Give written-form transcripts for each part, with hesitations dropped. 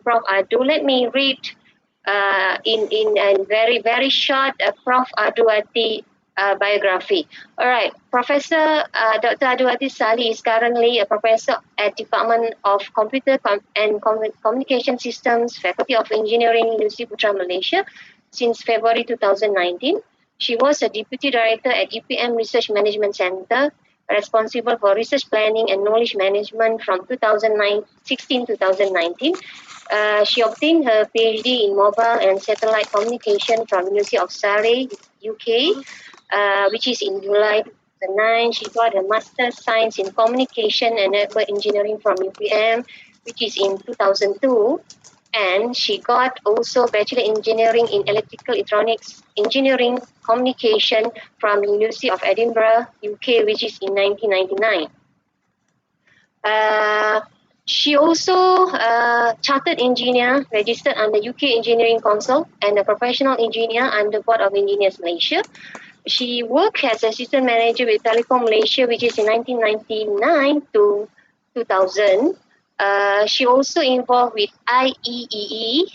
Prof. Adu. Let me read in a very short Prof. Aduwati biography. All right, Professor Dr. Aduwati Sali is currently a professor at Department of Computer and Communication Systems, Faculty of Engineering, University Putra, Malaysia, since February 2019. She was a deputy director at UPM Research Management Center, responsible for research planning and knowledge management from 2016 to 2019. She obtained her PhD in mobile and satellite communication from University of Surrey, UK, which is in July 2009. She got a Master's Science in Communication and Network Engineering from UPM, which is in 2002. And she got also Bachelor Engineering in Electrical Electronics Engineering Communication from University of Edinburgh, UK, which is in 1999. She also chartered engineer registered under UK Engineering Council and a professional engineer under Board of Engineers Malaysia. She worked as assistant manager with Telecom Malaysia, which is in 1999 to 2000. She also involved with IEEE,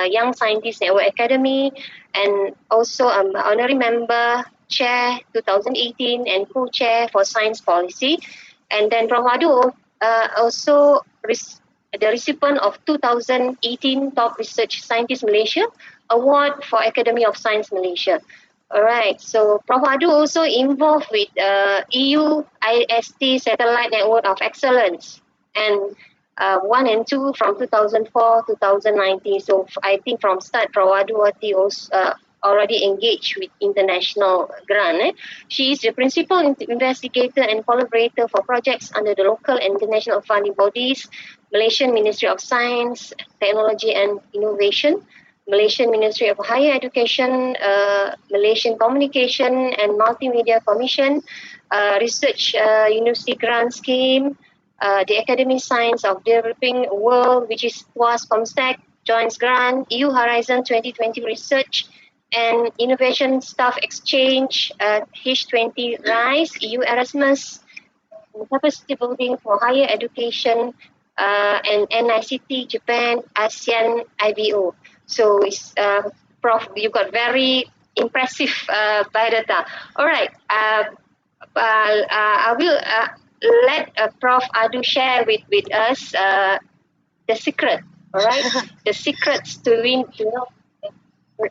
Young Scientist Network Academy, and also honorary member, chair 2018, and co-chair for science policy. And then Prof. Adu also the recipient of 2018 Top Research Scientist Malaysia Award for Academy of Science Malaysia. All right, so Prof. Adu also involved with EU IST Satellite Network of Excellence and 1 and 2 from 2004 to 2019. So I think from start, Prof. Aduwati also already engaged with international grant. She is the principal investigator and collaborator for projects under the local and international funding bodies, Malaysian Ministry of Science, Technology and Innovation, Malaysian Ministry of Higher Education, Malaysian Communication and Multimedia Commission, Research University Grant Scheme, the Academy Science of Developing World, which is TWAS ComStack, Joint Grant, EU Horizon 2020 Research and Innovation Staff Exchange, H20 RISE, EU Erasmus, Capacity Building for Higher Education, and NICT Japan, ASEAN IBO. So, Prof, you got very impressive biodata. All right, I will let Prof. Adu share with us the secret. All right, the secrets to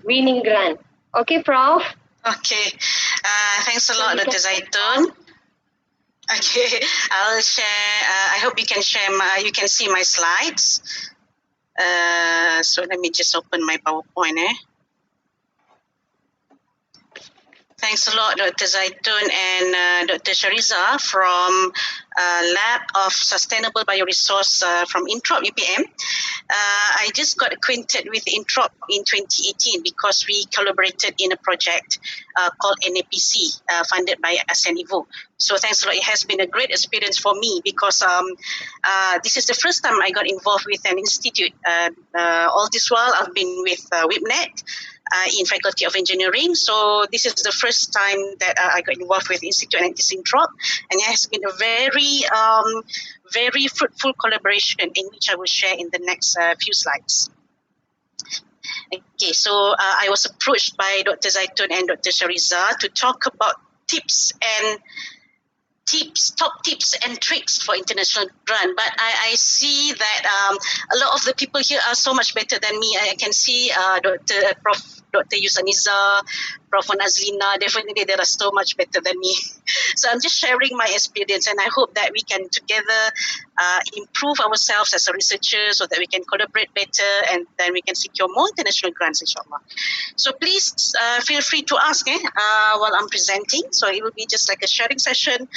winning grant. Okay, Prof. Okay, thanks a lot, Dr. Zaitun. Okay, I'll share. I hope you can share you can see my slides. So let me just open my PowerPoint. Thanks a lot, Dr. Zaitun and Dr. Shariza from Lab of Sustainable Bioresource from Introp UPM. I just got acquainted with Introp in 2018 because we collaborated in a project called NAPC, funded by ASEAN Evo. So thanks a lot. It has been a great experience for me because this is the first time I got involved with an institute. All this while I've been with WIPNET in Faculty of Engineering. So this is the first time that I got involved with Institute and Introp, and it has been a very fruitful collaboration in which I will share in the next few slides. Okay, so I was approached by Dr. Zaitun and Dr. Shariza to talk about top tips and tricks for international grant. But I see that a lot of the people here are so much better than me. I can see Dr. Yusaniza, Prof. Nazlina, definitely they are so much better than me. So I'm just sharing my experience, and I hope that we can together improve ourselves as a researcher so that we can collaborate better and then we can secure more international grants, inshallah. So please feel free to ask while I'm presenting. So it will be just like a sharing session,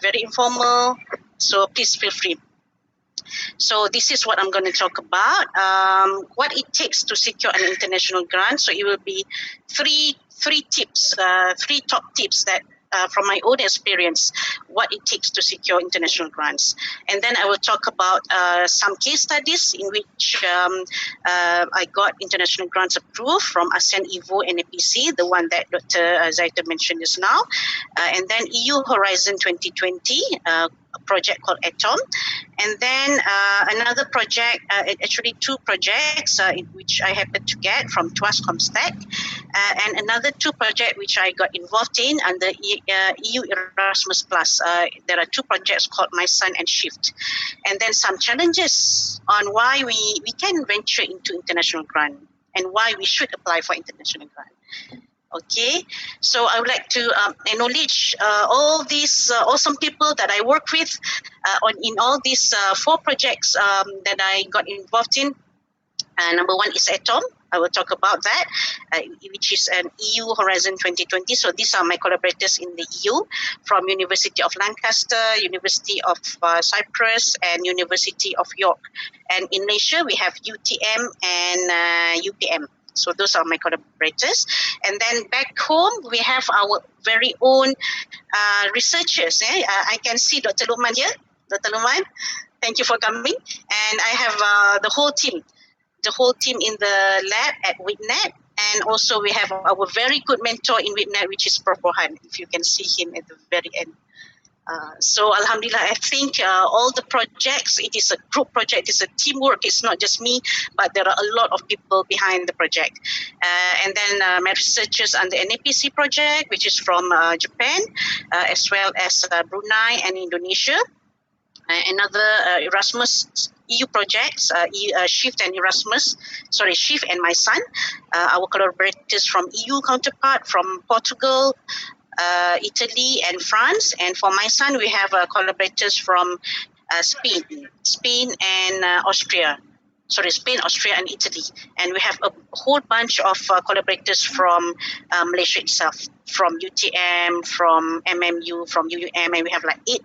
very informal. So please feel free. So this is what I'm going to talk about, what it takes to secure an international grant. So it will be three tips, three top tips that from my own experience what it takes to secure international grants. And then I will talk about some case studies in which I got international grants approved from ASEAN EVO and APC, the one that Dr. Zaita mentioned just now. And then EU Horizon 2020, a project called ATOM. And then another project, actually two projects in which I happened to get from TWAS Comstack, and another two projects which I got involved in under EU Erasmus Plus. There are two projects called My Son and Shift. And then some challenges on why we can venture into international grant and why we should apply for international grant. Okay, so I would like to acknowledge all these awesome people that I work with in all these four projects that I got involved in. Number one is ATOM. I will talk about that, which is an EU Horizon 2020. So these are my collaborators in the EU from University of Lancaster, University of Cyprus, and University of York. And in Malaysia, we have UTM and UPM. So those are my collaborators. And then back home, we have our very own researchers. I can see Dr. Luqman here. Dr. Luqman, thank you for coming. And I have the whole team in the lab at WITNET. And also we have our very good mentor in WITNET, which is Prof. Rohan, if you can see him at the very end. So Alhamdulillah, I think all the projects, it is a group project, it's a teamwork, it's not just me, but there are a lot of people behind the project. And then my researchers on the NAPC project, which is from Japan, as well as Brunei and Indonesia. Another Erasmus EU projects, Shift and Erasmus, Shift and My Son, our collaborators from EU counterpart from Portugal, Italy and France. And for My Son, we have collaborators from Spain and Austria. Spain, Austria, and Italy. And we have a whole bunch of collaborators from Malaysia itself, from UTM, from MMU, from UUM, and we have like eight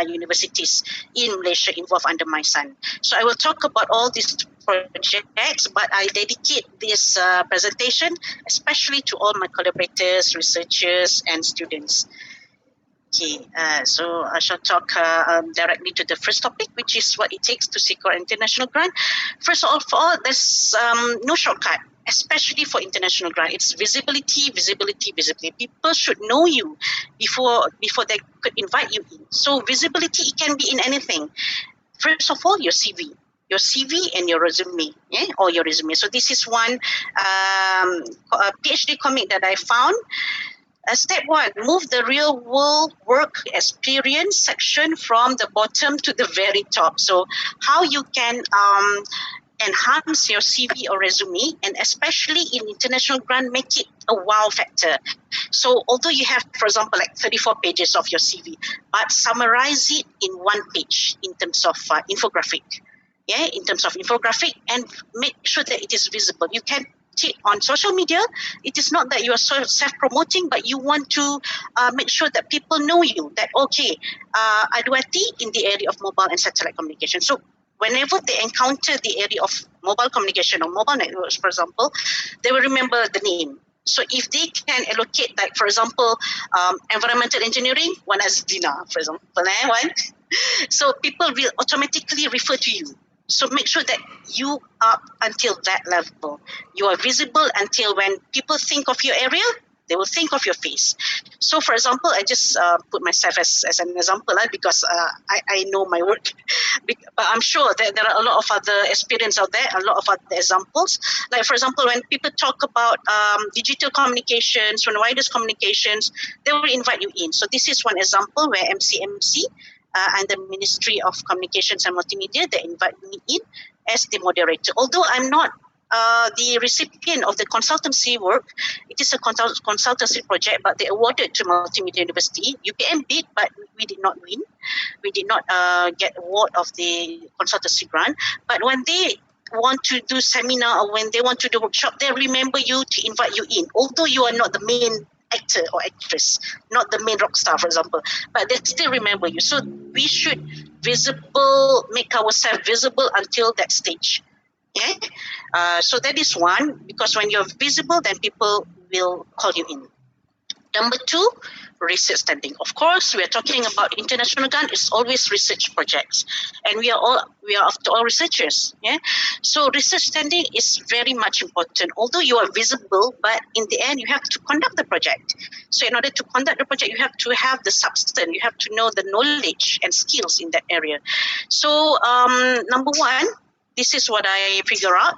universities in Malaysia involved under My Son. So I will talk about all these projects, but I dedicate this presentation especially to all my collaborators, researchers, and students. Okay, so I shall talk directly to the first topic, which is what it takes to secure international grant. First of all, there's no shortcut, especially for international grant. It's visibility, visibility, visibility. People should know you before they could invite you in. So visibility, it can be in anything. First of all, your CV. Your CV and your resume, or your resume. So this is one PhD comic that I found. Step one, move the real world work experience section from the bottom to the very top. So how you can enhance your CV or resume, and especially in international grant, make it a wow factor. So although you have, for example, like 34 pages of your CV, but summarize it in one page in terms of infographic. In terms of infographic, and make sure that it is visible. You can on social media, it is not that you are self-promoting, but you want to make sure that people know you, that okay, Aduwati in the area of mobile and satellite communication. So whenever they encounter the area of mobile communication or mobile networks, for example, they will remember the name. So if they can allocate, like for example, environmental engineering, one as Dina, for example, one. So people will automatically refer to you. So make sure that you are until that level. You are visible until when people think of your area, they will think of your face. So for example, I just put myself as an example because I know my work. But I'm sure that there are a lot of other experience out there, a lot of other examples. Like for example, when people talk about digital communications, when wireless communications, they will invite you in. So this is one example where MCMC and the Ministry of Communications and Multimedia, they invite me in as the moderator. Although I'm not the recipient of the consultancy work, it is a consultancy project, but they awarded to Multimedia University. UPM bid, but we did not win. We did not get award of the consultancy grant. But when they want to do seminar or when they want to do workshop, they remember you to invite you in. Although you are not the main actor or actress, not the main rock star, for example, but they still remember you. So we should make ourselves visible until that stage. So that is one, because when you're visible, then people will call you in. Number two, research standing. Of course, we are talking about international grant. It's always research projects, and we are after all researchers. Yeah, so research standing is very much important. Although you are visible, but in the end, you have to conduct the project. So in order to conduct the project, you have to have the substance. You have to know the knowledge and skills in that area. So number one, this is what I figure out: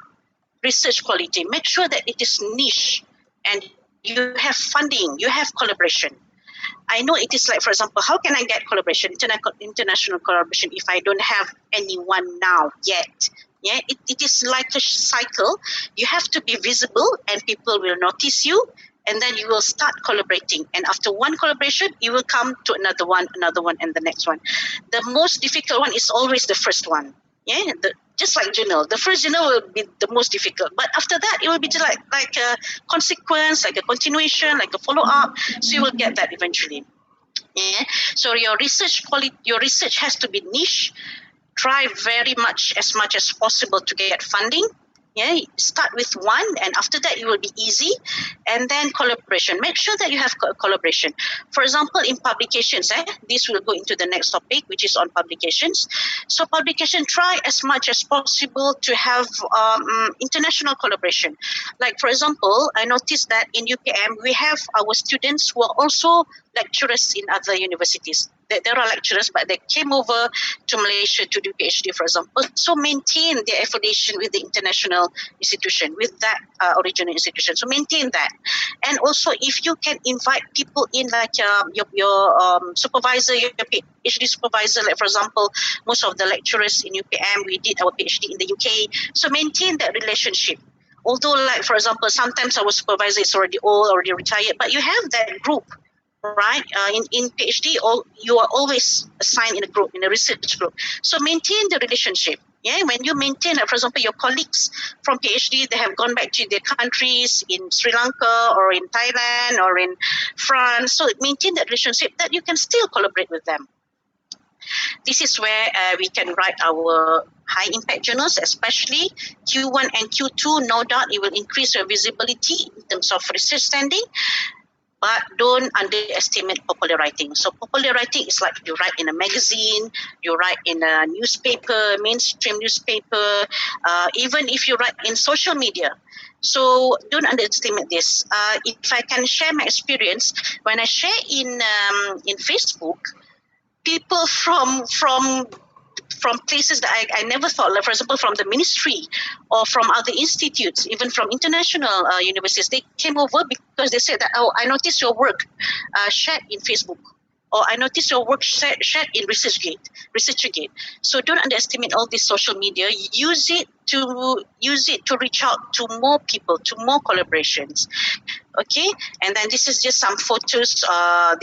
research quality. Make sure that it is niche and you have funding, you have collaboration. I know it is like, for example, how can I get collaboration, international collaboration, if I don't have anyone now yet? Yeah, it is like a cycle. You have to be visible and people will notice you, and then you will start collaborating. And after one collaboration, you will come to another one, and the next one. The most difficult one is always the first one. Yeah, just like journal. The first journal will be the most difficult, but after that, it will be just like a consequence, like a continuation, like a follow up. So you will get that eventually. Yeah. So your research has to be niche. Try very much as possible to get funding. Yeah, start with one, and after that it will be easy. And then collaboration. Make sure that you have collaboration. For example, in publications, this will go into the next topic, which is on publications. So publication, try as much as possible to have international collaboration. Like for example, I noticed that in UPM we have our students who are also lecturers in other universities. There are lecturers, but they came over to Malaysia to do PhD, for example. So maintain their affiliation with the international institution, with that original institution. So maintain that. And also, if you can invite people in, like your supervisor, your PhD supervisor, like for example, most of the lecturers in UPM, we did our PhD in the UK. So maintain that relationship. Although, like for example, sometimes our supervisor is already old, already retired, but you have that group, right? In PhD, you are always assigned in a group, in a research group. So maintain the relationship. Yeah, when you maintain, for example, your colleagues from PhD, they have gone back to their countries in Sri Lanka or in Thailand or in France. So maintain that relationship that you can still collaborate with them. This is where we can write our high impact journals, especially Q1 and Q2. No doubt it will increase your visibility in terms of research standing. But don't underestimate popular writing. So popular writing is like you write in a magazine, you write in a newspaper, mainstream newspaper, even if you write in social media. So don't underestimate this. If I can share my experience, when I share in Facebook, people from places that I never thought, like for example, from the ministry or from other institutes, even from international universities, they came over because they said that, oh, I noticed your work shared in Facebook, or I noticed your work shared in ResearcherGate. So don't underestimate all this social media. Use it to reach out to more people, to more collaborations. Okay, and then this is just some photos.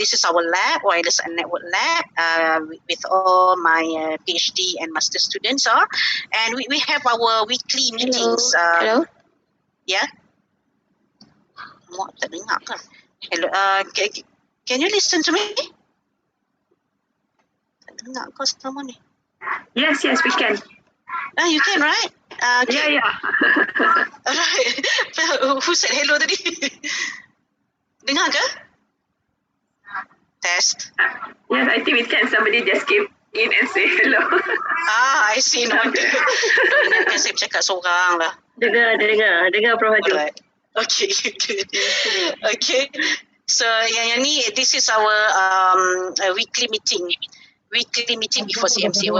This is our lab, wireless and network lab, with all my PhD and master students are, and we have our weekly meetings. Hello. Yeah. Muak tak dengar kan? Hello. Can you listen to me? Tak dengar kau selama ni. Yes, we can. You can, right? Okay. Yeah. Alright. Who said hello tadi? Dengar ke? Test. Yes, I think we can. Somebody just came in and say hello. I see. No wonder. Ingatkan saya bercakap seorang lah. Dengar Prof Adu. Alright. Okay. Okay. So yang ni, this is our weekly meeting. Weekly meeting before CMC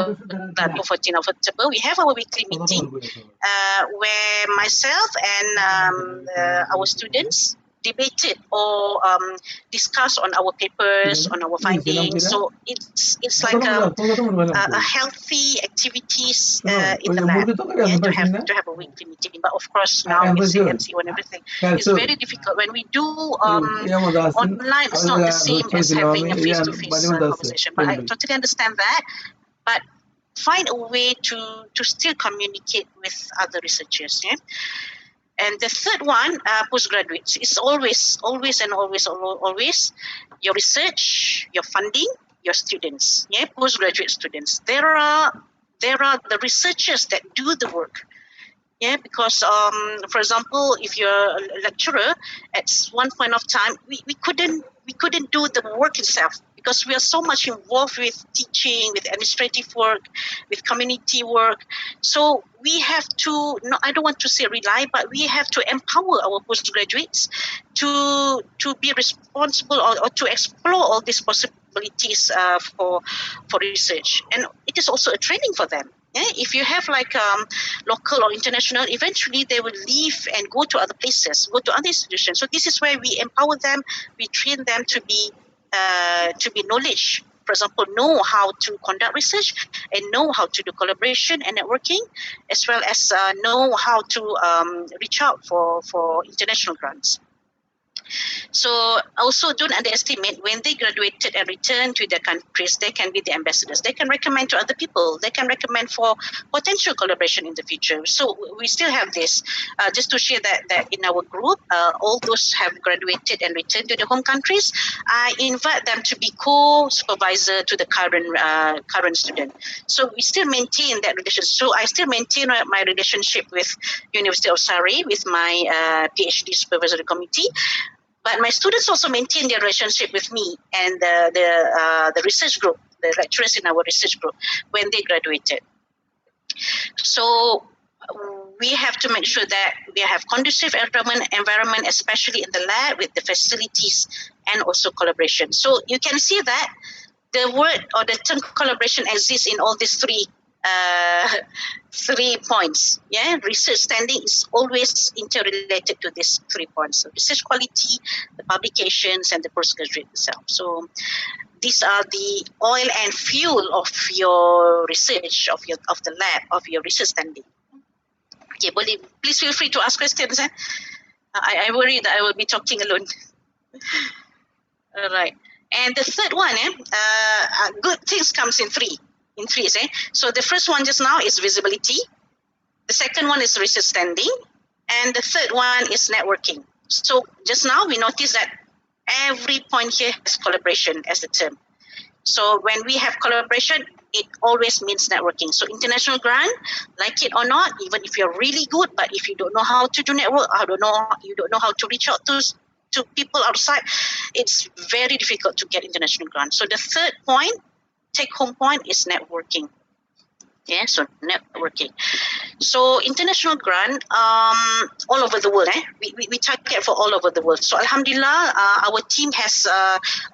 that for 14 of October. We have our weekly meeting where myself and our students debated or discussed on our papers, on our findings. So it's like a healthy activities in the lab. To have a weekly meeting. But of course now with CMC and everything, it's very difficult. When we do online, it's not the same as having a face-to-face conversation. But I totally understand that. But find a way to still communicate with other researchers. Yeah? And the third one, postgraduates, is always your research, your funding, your students. Yeah, postgraduate students. There are the researchers that do the work. Yeah, because for example, if you're a lecturer, at one point of time, we couldn't do the work itself because we are so much involved with teaching, with administrative work, with community work. So we have to, no, I don't want to say rely, but we have to empower our postgraduates to be responsible, or to explore all these possibilities for research, and it is also a training for them. Yeah, if you have like local or international, eventually they will leave and go to other places, go to other institutions. So this is where we empower them, we train them to be knowledge. For example, know how to conduct research and know how to do collaboration and networking, as well as know how to reach out for international grants. So also don't underestimate, when they graduated and return to their countries, they can be the ambassadors. They can recommend to other people. They can recommend for potential collaboration in the future. So we still have this. Just to share that in our group, all those have graduated and returned to their home countries, I invite them to be co-supervisor to the current student. So we still maintain that relationship. So I still maintain my relationship with University of Surrey, with my PhD supervisory committee. But my students also maintain their relationship with me and the research group, the lecturers in our research group, when they graduated. So we have to make sure that we have conducive environment, especially in the lab, with the facilities and also collaboration. So you can see that the word or the term collaboration exists in all these uh, 3 points. Yeah, research standing is always interrelated to these 3 points: so research quality, the publications, and the postgraduate itself. So these are the oil and fuel of your research, of the lab, of your research standing. Okay, boleh, please feel free to ask questions. I worry that I will be talking alone. All right. And the third one, good things comes in threes. So the first one just now is visibility. The second one is research standing. And the third one is networking. So just now we noticed that every point here has collaboration as the term. So when we have collaboration, it always means networking. So international grant, like it or not, even if you're really good, but if you don't know how to do network, you don't know how to reach out to people outside, it's very difficult to get international grant. So the third point, take home point, is networking. Yeah, so networking. So international grant, all over the world. We target for all over the world. So Alhamdulillah, our team has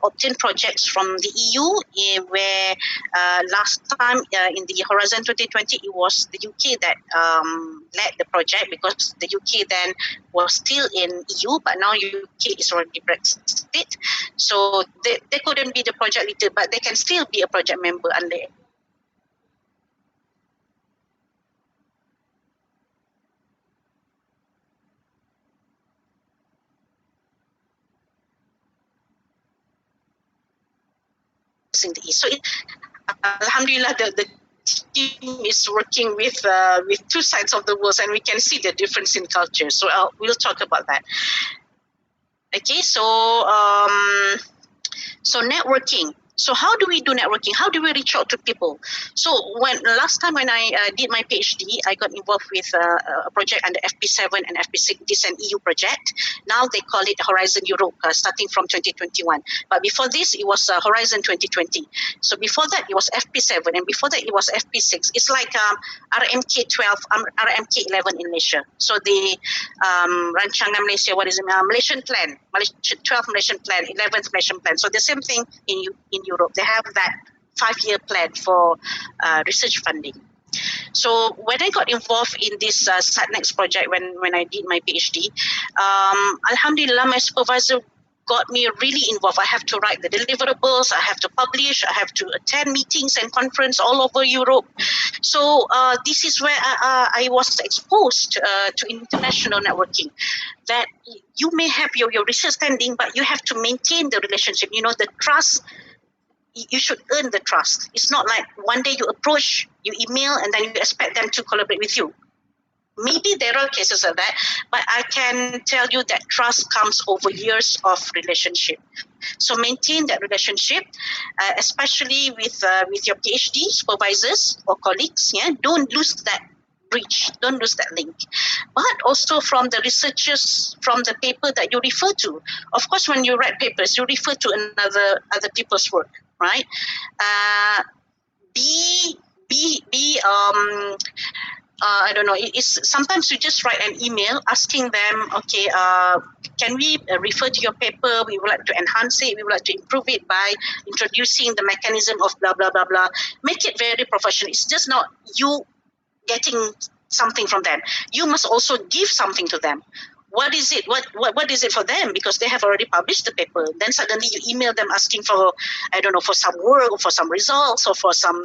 obtained projects from the EU, where last time in the Horizon 2020, it was the UK that led the project, because the UK then was still in EU, but now UK is already Brexit. So they couldn't be the project leader, but they can still be a project member under in the East. So Alhamdulillah, the team is working with two sides of the world, and we can see the difference in culture. So we'll talk about that. Okay, so networking. So how do we do networking? How do we reach out to people? So last time when I did my PhD, I got involved with a project under FP7 and FP6. This is an EU project. Now they call it Horizon Europe, starting from 2021. But before this, it was Horizon 2020. So before that, it was FP7, and before that, it was FP6. It's like RMK 12, RMK 11 in Malaysia. So the Rancangan Malaysia, what is it? Malaysian Plan, 12 Malaysian Plan, 11th Malaysian Plan. So the same thing in Europe. They have that 5-year plan for research funding. So when I got involved in this SatNext project, when I did my PhD, Alhamdulillah, my supervisor got me really involved. I have to write the deliverables, I have to publish, I have to attend meetings and conference all over Europe. So this is where I was exposed to international networking. That you may have your research standing, but you have to maintain the relationship. You know, the trust. You should earn the trust. It's not like one day you approach, you email, and then you expect them to collaborate with you. Maybe there are cases of that, but I can tell you that trust comes over years of relationship. So maintain that relationship, especially with your PhD supervisors or colleagues. Yeah, don't lose that breach. Don't lose that link. But also from the researchers, from the paper that you refer to. Of course, when you write papers, you refer to other people's work, right? Uh, be I don't know. It's sometimes you just write an email asking them, okay, can we refer to your paper? We would like to enhance it. We would like to improve it by introducing the mechanism of blah blah blah blah. Make it very professional. It's just not you getting something from them. You must also give something to them. What is it? What is it for them? Because they have already published the paper. Then suddenly you email them asking for, I don't know, for some work or for some results or for some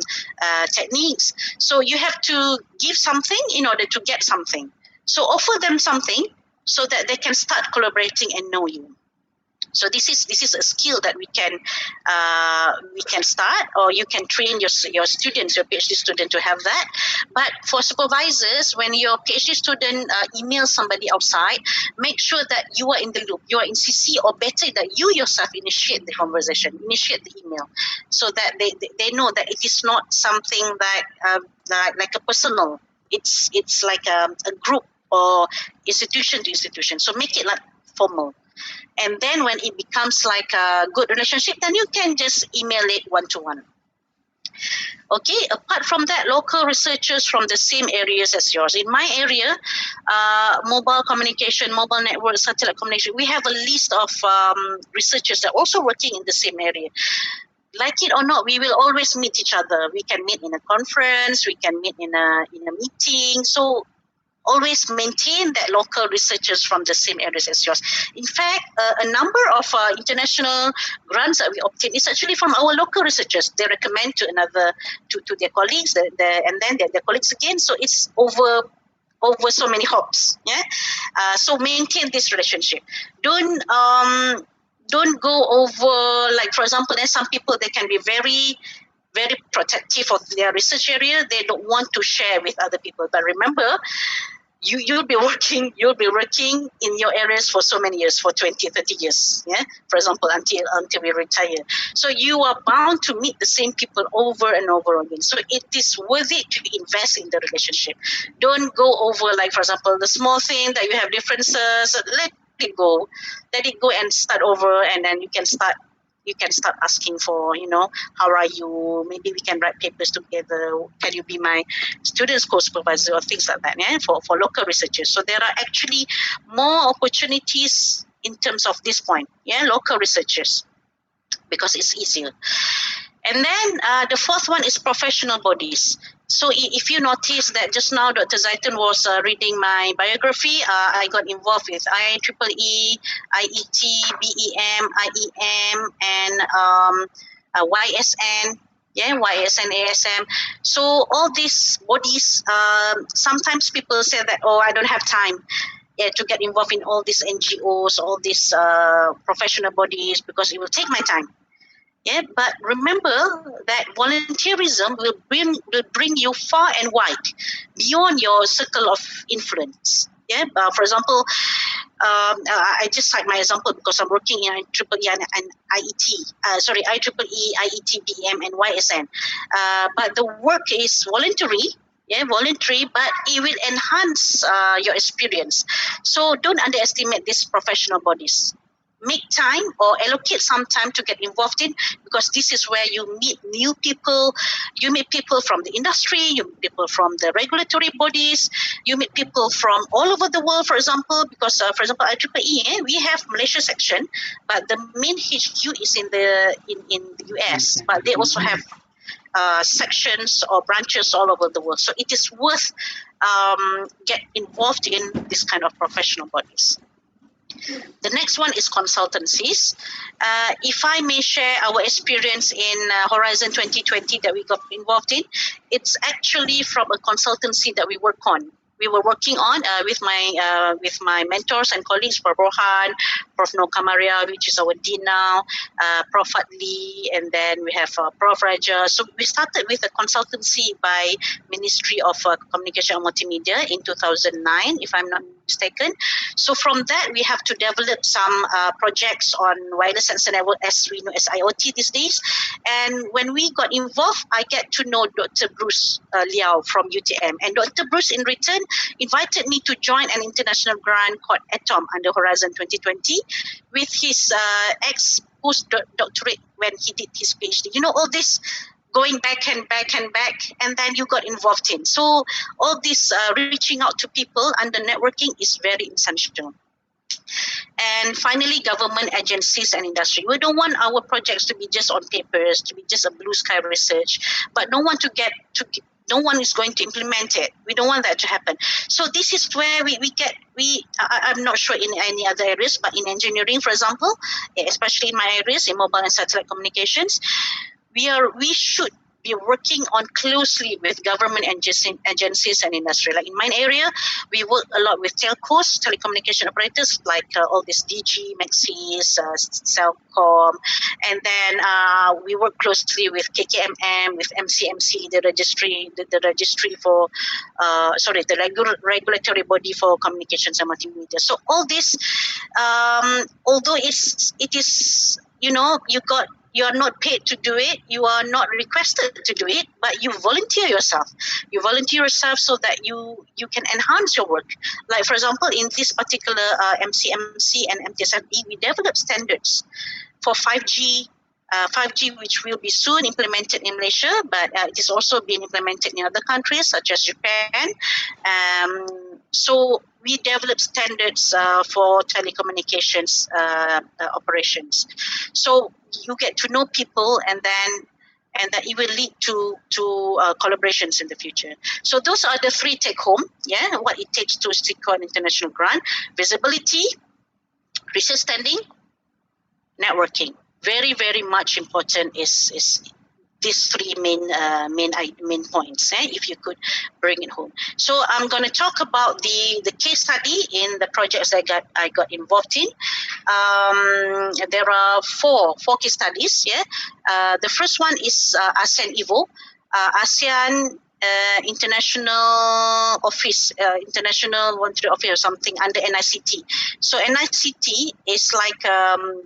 techniques. So you have to give something in order to get something. So offer them something so that they can start collaborating and know you. So this is a skill that we can start, or you can train your students, your PhD student, to have that. But for supervisors, when your PhD student emails somebody outside, make sure that you are in the loop, you are in CC, or better that you yourself initiate the conversation, initiate the email, so that they know that it is not something that like a personal. It's like a group or institution to institution. So make it like formal. And then when it becomes like a good relationship, then you can just email it one to one. Okay, apart from that, local researchers from the same areas as yours. In my area, mobile communication, mobile network, satellite communication, we have a list of researchers that are also working in the same area. Like it or not, we will always meet each other. We can meet in a conference, we can meet in a meeting. So always maintain that local researchers from the same areas as yours. In fact, a number of international grants that we obtain is actually from our local researchers. They recommend to their colleagues, and then their colleagues again. So it's over so many hops. Yeah. So maintain this relationship. Don't go over, like for example, there's some people, they can be very protective of their research area. They don't want to share with other people. But remember, you'll be working in your areas for so many years, for 20, 30 years, yeah, for example, until we retire. So you are bound to meet the same people over and over again. So it is worth it to invest in the relationship. Don't go over, like for example, the small thing that you have differences. Let it go and start over, and then you can start asking for, how are you? Maybe we can write papers together. Can you be my students co-supervisor, or things like that, yeah, for local researchers. So there are actually more opportunities in terms of this point, yeah, local researchers, because it's easier. And then the fourth one is professional bodies. So if you notice that just now Dr. Zaitan was reading my biography, I got involved with IEEE, IET, BEM, IEM, and YSN. Yeah, YSN, ASM. So all these bodies, sometimes people say that, oh, I don't have time, yeah, to get involved in all these NGOs, all these professional bodies, because it will take my time. Yeah, but remember that volunteerism will bring you far and wide, beyond your circle of influence. Yeah, for example, I just cite my example because I'm working in IEEE and IET. IEEE, IET, BEM, and YSN. But the work is voluntary. Yeah, voluntary, but it will enhance your experience. So don't underestimate these professional bodies. Make time or allocate some time to get involved in, because this is where you meet new people. You meet people from the industry, you meet people from the regulatory bodies, you meet people from all over the world, for example, because for example, IEEE, we have Malaysia section, but the main HQ is in the US, but they also have sections or branches all over the world. So it is worth get involved in this kind of professional bodies. The next one is consultancies. If I may share our experience in Horizon 2020 that we got involved in, it's actually from a consultancy that we work on. We were working on with my mentors and colleagues, Prof. Rohan, Prof. No Kamaria, which is our dean now, Prof. Lee, and then we have Prof. Raja. So we started with a consultancy by Ministry of Communication and Multimedia in 2009, if I'm not mistaken. So from that, we have to develop some projects on wireless sensor network, as we know as IoT these days. And when we got involved, I get to know Dr. Bruce Liao from UTM. And Dr. Bruce, in return, invited me to join an international grant called ATOM under Horizon 2020 with his ex-postdoctorate when he did his PhD. You know, all this going back and back and back, and then you got involved in. So all this reaching out to people under networking is very essential. And finally, government agencies and industry. We don't want our projects to be just on papers, to be just a blue sky research, but no one is going to implement it. We don't want that to happen. So this is where I'm not sure in any other areas, but in engineering, for example, especially in my areas, in mobile and satellite communications, we should be working on closely with government agencies and industry. Like in my area, we work a lot with telcos, telecommunication operators, like all these DG, Maxis, Cellcom, and then we work closely with KKMM, with MCMC, the registry for, the regulatory body for communications and multimedia. So all this, although it is, you are not paid to do it, you are not requested to do it, but you volunteer yourself. You volunteer yourself so that you can enhance your work. Like for example, in this particular MCMC and MTSFE, we develop standards for 5G. 5G, which will be soon implemented in Malaysia, but it is also being implemented in other countries such as Japan. So we develop standards for telecommunications operations. So you get to know people, and that it will lead to collaborations in the future. So those are the three take home. Yeah, what it takes to secure an international grant: visibility, research standing, networking. Very, very much important is these three main points. If you could bring it home. So I'm going to talk about the case study in the projects I got involved in. There are four case studies. Yeah, the first one is ASEAN Evo, ASEAN International Office, International Voluntary Office or something under NICT. So NICT is like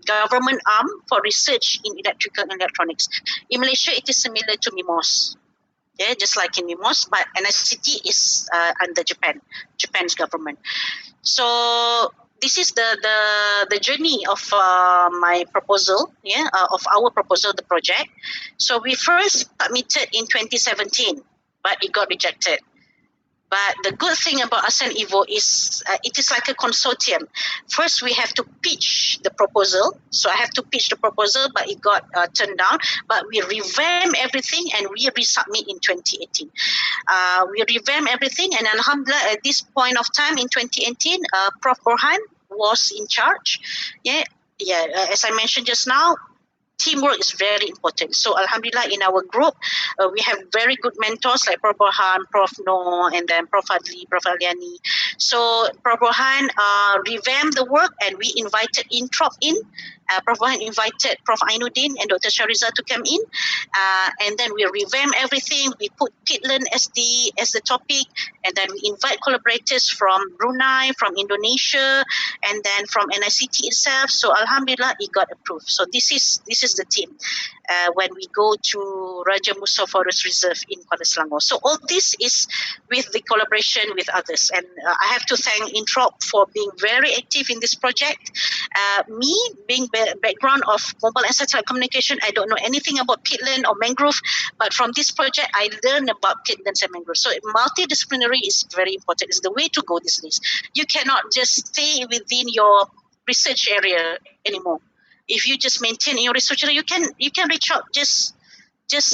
government arm for research in electrical and electronics. In Malaysia, it is similar to MIMOS. Yeah, just like in MIMOS, but NICT is under Japan's government. So this is the journey of my proposal, of our proposal, the project. So we first submitted in 2017, but it got rejected. But the good thing about ASEAN Evo is it is like a consortium. First, we have to pitch the proposal. So I have to pitch the proposal, but it got turned down. But we revamp everything and we resubmit in 2018. We revamp everything, and alhamdulillah, at this point of time in 2018, Prof. Orhan was in charge. As I mentioned just now, teamwork is very important. So alhamdulillah, in our group, we have very good mentors like Prof. Burhan, Prof. Noor, and then Prof. Adli, Prof. Aliani. So Prof. Burhan revamped the work, and we invited Introp in. Prof. Burhan invited Prof. Ainuddin and Dr. Shariza to come in, and then we revamp everything. We put Pitland as the topic, and then we invite collaborators from Brunei, from Indonesia, and then from NICT itself. So alhamdulillah, it got approved. So this is the team when we go to Raja Musa Forest Reserve in Kuala Selangor. So all this is with the collaboration with others, and I have to thank Introp for being very active in this project. Me being background of mobile and satellite communication, I don't know anything about peatland or mangrove, but from this project I learned about peatlands and mangroves. So multidisciplinary is very important. It's the way to go these days. You cannot just stay within your research area anymore. If you just maintain your research area, you can reach out just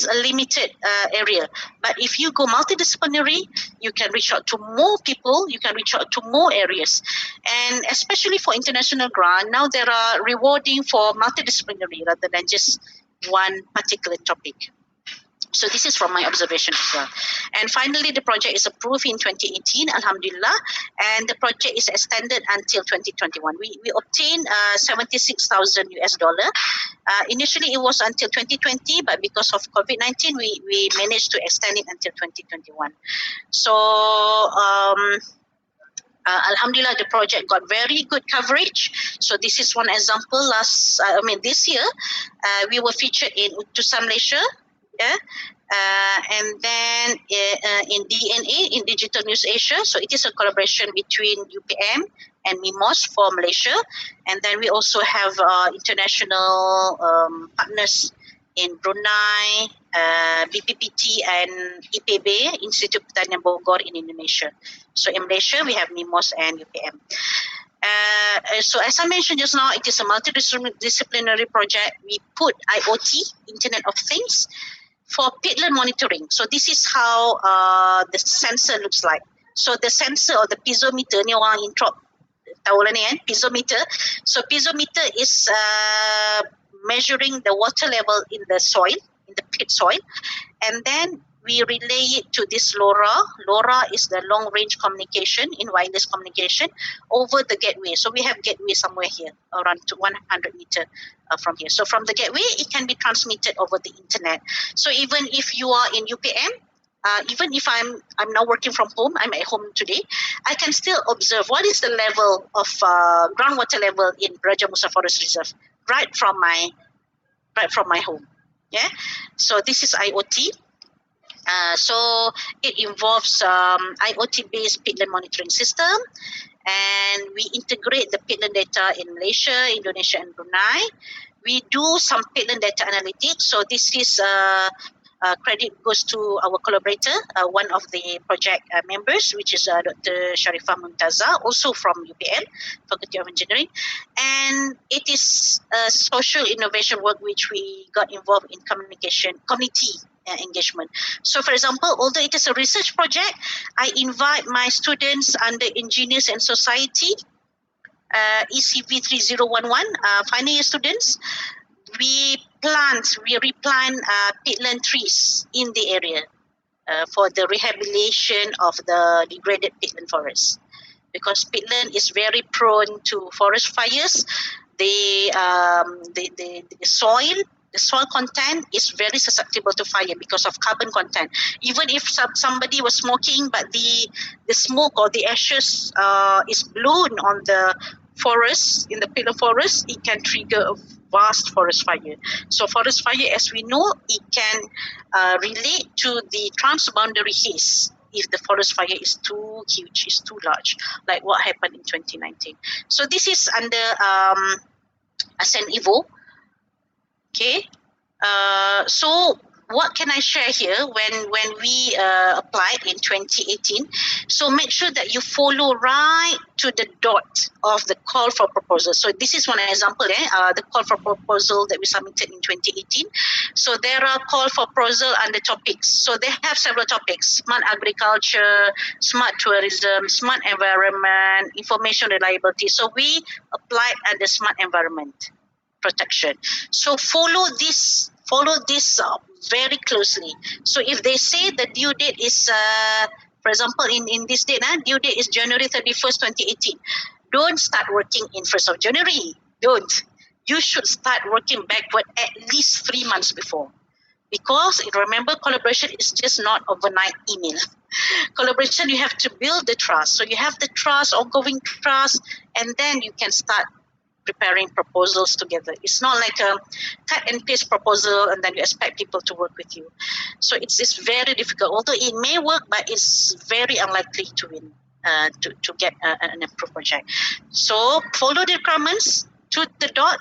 a limited area. But if you go multidisciplinary, you can reach out to more people, you can reach out to more areas. And especially for international grant, now there are rewarding for multidisciplinary rather than just one particular topic. So this is from my observation as well. And finally, the project is approved in 2018, alhamdulillah, and the project is extended until 2021. We obtained 76,000 US dollar. Initially, it was until 2020, but because of COVID-19, we managed to extend it until 2021. So Alhamdulillah, the project got very good coverage. So this is one example. This year, we were featured in Utusan Malaysia, yeah, and then in DNA, in Digital News Asia. So it is a collaboration between UPM and MIMOS for Malaysia, and then we also have international partners in Brunei, BPPT and IPB, Institute Pertanian Bogor in Indonesia. So in Malaysia, we have MIMOS and UPM. So as I mentioned just now, it is a multidisciplinary project. We put IoT, Internet of Things, for peatland monitoring. So this is how the sensor looks like. So the sensor or the piezometer, ni orang introp tahu lah ni kan, piezometer. So piezometer is measuring the water level in the soil, in the pit soil, and then we relay it to this LoRa. LoRa is the long range communication in wireless communication over the gateway. So we have gateway somewhere here, around 100 meter from here. So from the gateway, it can be transmitted over the internet. So even if you are in UPM, even if I'm now working from home, I'm at home today, I can still observe what is the level of groundwater level in Raja Musa Forest Reserve right from my home. Yeah, so this is IoT. So it involves IoT-based peatland monitoring system, and we integrate the peatland data in Malaysia, Indonesia, and Brunei. We do some peatland data analytics. So this is credit goes to our collaborator, one of the project members, which is Dr. Sharifah Muntaza, also from UPN, Faculty of Engineering. And it is social innovation work which we got involved in community engagement. So for example, although it is a research project, I invite my students under Engineers and Society, ECV 3011, final year students. We replant peatland trees in the area for the rehabilitation of the degraded peatland forest, because peatland is very prone to forest fires. The soil content is very susceptible to fire because of carbon content. Even if somebody was smoking, but the smoke or the ashes is blown on the forest, in the peatland forest, it can trigger a vast forest fire. So forest fire, as we know, it can relate to the transboundary haze if the forest fire is too huge, is too large, like what happened in 2019. So this is under ASEAN Evo. Okay. So what can I share here when we applied in 2018? So make sure that you follow right to the dot of the call for proposal. So this is one example, the call for proposal that we submitted in 2018. So there are call for proposal under topics. So they have several topics: smart agriculture, smart tourism, smart environment, information reliability. So we applied under smart environment protection. So follow this very closely. So if they say the due date is for example, in this date, due date is January 31st, 2018. Don't start working in 1st of January. Don't. You should start working backward at least 3 months before. Because remember, collaboration is just not overnight email. Collaboration, you have to build the trust. So you have the trust, ongoing trust, and then you can start preparing proposals together. It's not like a cut and paste proposal and then you expect people to work with you. So it's very difficult. Although it may work, but it's very unlikely to win, to get an approved project. So follow the requirements to the dot.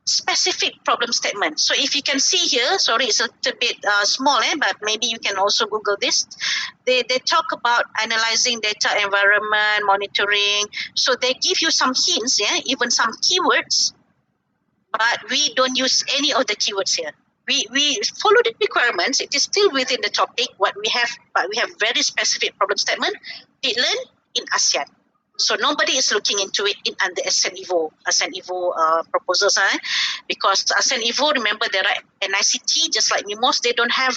Specific problem statement. So if you can see here, sorry, it's a little bit small, but maybe you can also Google this. They talk about analyzing data, environment, monitoring. So they give you some hints, even some keywords, but we don't use any of the keywords here. We follow the requirements. It is still within the topic what we have, but we have very specific problem statement. Peatland in ASEAN. So nobody is looking into it in under ASEAN Evo proposals, because ASEAN Evo, remember, there are NICT, just like MIMOS, they don't have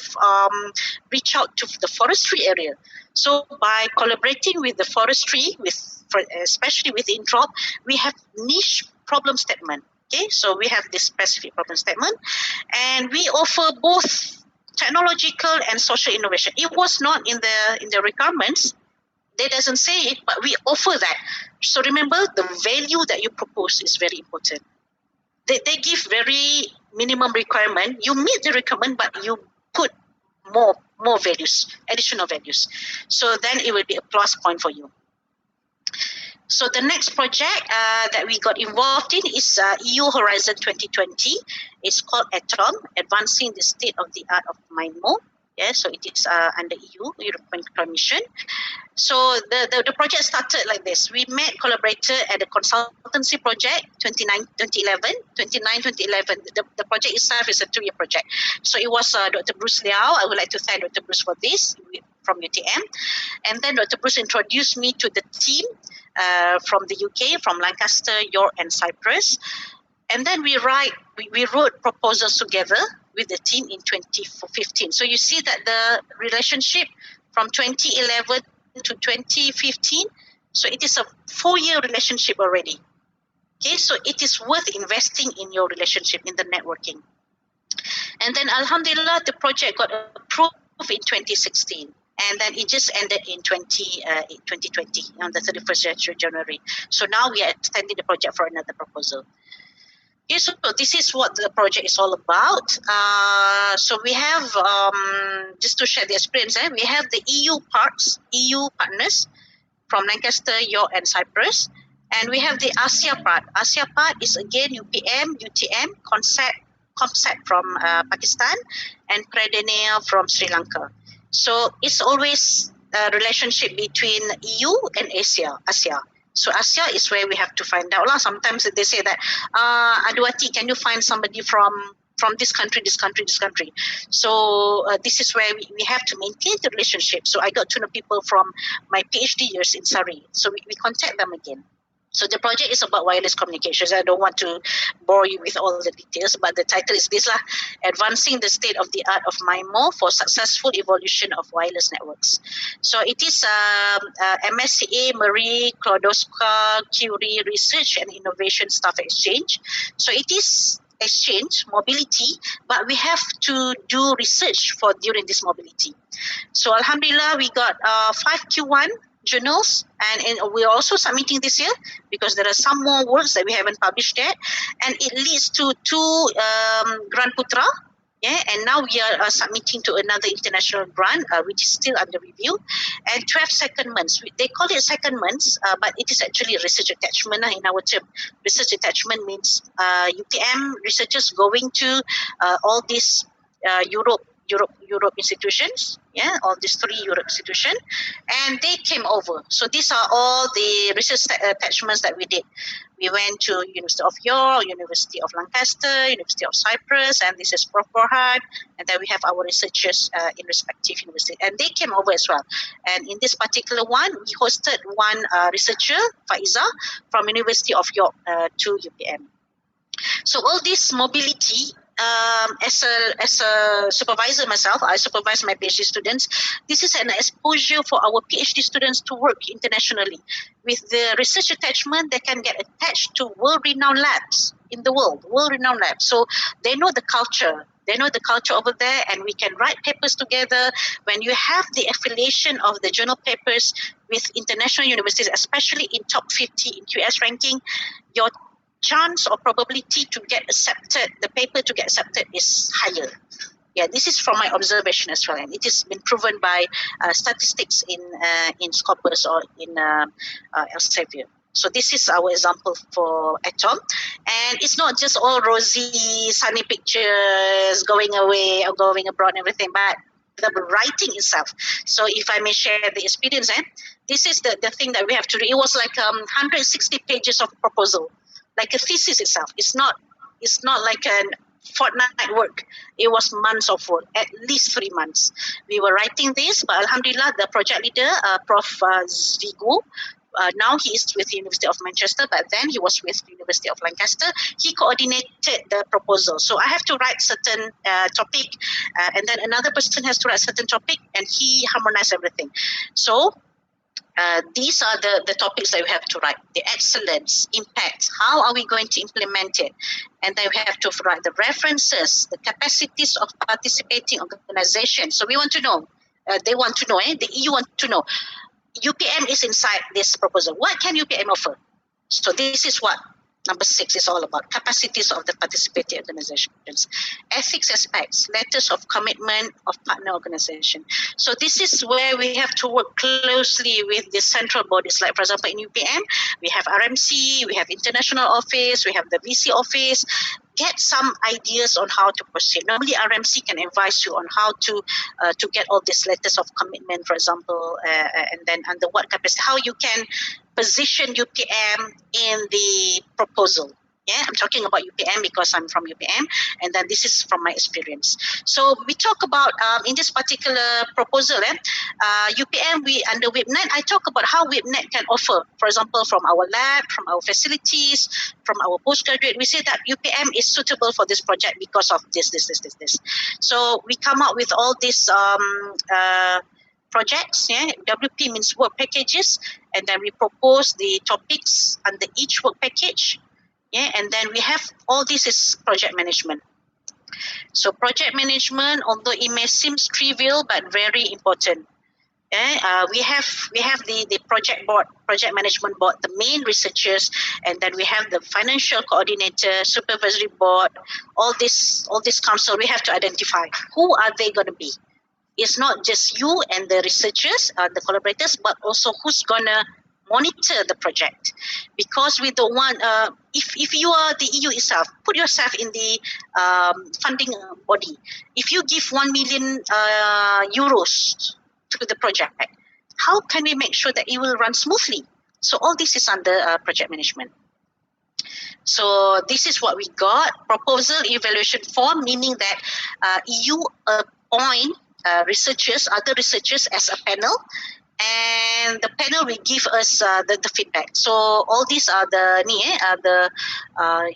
reach out to the forestry area. So by collaborating with the forestry, especially with Introp, we have niche problem statement. Okay, so we have this specific problem statement, and we offer both technological and social innovation. It was not in the requirements. They doesn't say it, but we offer that. So remember, the value that you propose is very important. They give very minimum requirement. You meet the requirement, but you put more values, additional values. So then it will be a plus point for you. So the next project that we got involved in is EU Horizon 2020. It's called ATOM, Advancing the State of the Art of MIMO. Yeah, so it is under EU, European Commission. So the project started like this. We met collaborator at the consultancy project 2011. The project itself is a 2-year project. So it was Dr. Bruce Liao. I would like to thank Dr. Bruce for this from UTM. And then Dr. Bruce introduced me to the team from the UK, from Lancaster, York, and Cyprus. And then we wrote proposals together with the team in 2015. So you see that the relationship from 2011 to 2015, so it is a 4-year relationship already. Okay, so it is worth investing in your relationship, in the networking. And then Alhamdulillah, the project got approved in 2016. And then it just ended in 2020 on the 31st of January. So now we are extending the project for another proposal. Okay, so this is what the project is all about. So we have, just to share the experience, we have the EU partners from Lancaster, York, and Cyprus. And we have the ASEA part. ASEA part is again UPM, UTM, Concept from Pakistan, and Credenia from Sri Lanka. So it's always a relationship between EU and ASEA. So ASEA is where we have to find out. Sometimes they say that, Aduwati, can you find somebody from this country. So this is where we have to maintain the relationship. So I got to know people from my PhD years in Surrey. So we contact them again. So the project is about wireless communications. I don't want to bore you with all the details, but the title is this lah: Advancing the State of the Art of MIMO for Successful Evolution of Wireless Networks. So it is MSCA Marie Klodowska Curie Research and Innovation Staff Exchange. So it is exchange, mobility, but we have to do research for during this mobility. So Alhamdulillah, we got 5 Q1 journals, and we're also submitting this year because there are some more works that we haven't published yet, and it leads to 2 Grand Putra. Yeah, and now we are submitting to another international grant, which is still under review, and 12 secondments. They call it secondments, but it is actually a research attachment in our term. Research attachment means UTM researchers going to all these Europe institutions, all these 3 Europe institutions, and they came over. So these are all the research attachments that we did. We went to University of York, University of Lancaster, University of Cyprus, and this is Prof. Borhad, and then we have our researchers in respective universities, and they came over as well. And in this particular one, we hosted one researcher, Faiza, from University of York to UPM. So all this mobility, as a supervisor myself, I supervise my PhD students. This is an exposure for our PhD students to work internationally. With the research attachment, they can get attached to world-renowned labs in the world, world-renowned labs. So they know the culture. They know the culture over there, and we can write papers together. When you have the affiliation of the journal papers with international universities, especially in top 50 in QS ranking, your chance or probability to get accepted, the paper to get accepted, is higher. Yeah, this is from my observation as well, and it has been proven by statistics in Scopus or in Elsevier. So this is our example for Atom, and it's not just all rosy, sunny pictures going away or going abroad and everything, but the writing itself. So if I may share the experience, this is the thing that we have to do. It was like 160 pages of proposal, like a thesis itself. It's not like a fortnight work. It was months of work, at least 3 months. We were writing this, but Alhamdulillah, the project leader, Prof. Zvigu, now he is with the University of Manchester, but then he was with the University of Lancaster. He coordinated the proposal. So I have to write certain topic, and then another person has to write certain topic, and he harmonized everything. So these are the topics that we have to write: the excellence, impact, how are we going to implement it, and then we have to write the references, the capacities of participating organizations. So we want to know, they want to know, the EU want to know, UPM is inside this proposal. What can UPM offer? So this is what number 6 is all about: capacities of the participating organizations, ethics aspects, letters of commitment of partner organization. So this is where we have to work closely with the central bodies. Like for example, in UPM, we have RMC, we have international office, we have the VC office. Get some ideas on how to proceed. Normally, RMC can advise you on how to get all these letters of commitment, for example, and then under what capacity, how you can position UPM in the proposal. Yeah, I'm talking about UPM because I'm from UPM, and then this is from my experience. So we talk about in this particular proposal, UPM, we under WIPNet, I talk about how WIPNet can offer, for example, from our lab, from our facilities, from our postgraduate. We say that UPM is suitable for this project because of this. So we come up with all these projects. Yeah, WP means work packages, and then we propose the topics under each work package. Yeah, and then we have all this is project management. So project management, although it may seem trivial, but very important. We have the project board, project management board, the main researchers, and then we have the financial coordinator, supervisory board, all this council. We have to identify who are they going to be. It's not just you and the researchers, the collaborators, but also who's gonna monitor the project, because we don't want if you are the EU itself, put yourself in the funding body. If you give 1 million euros to the project, how can we make sure that it will run smoothly? So all this is under project management. So this is what we got: proposal evaluation form, meaning that EU appoint researchers, other researchers as a panel, and the panel will give us the feedback. So all these are the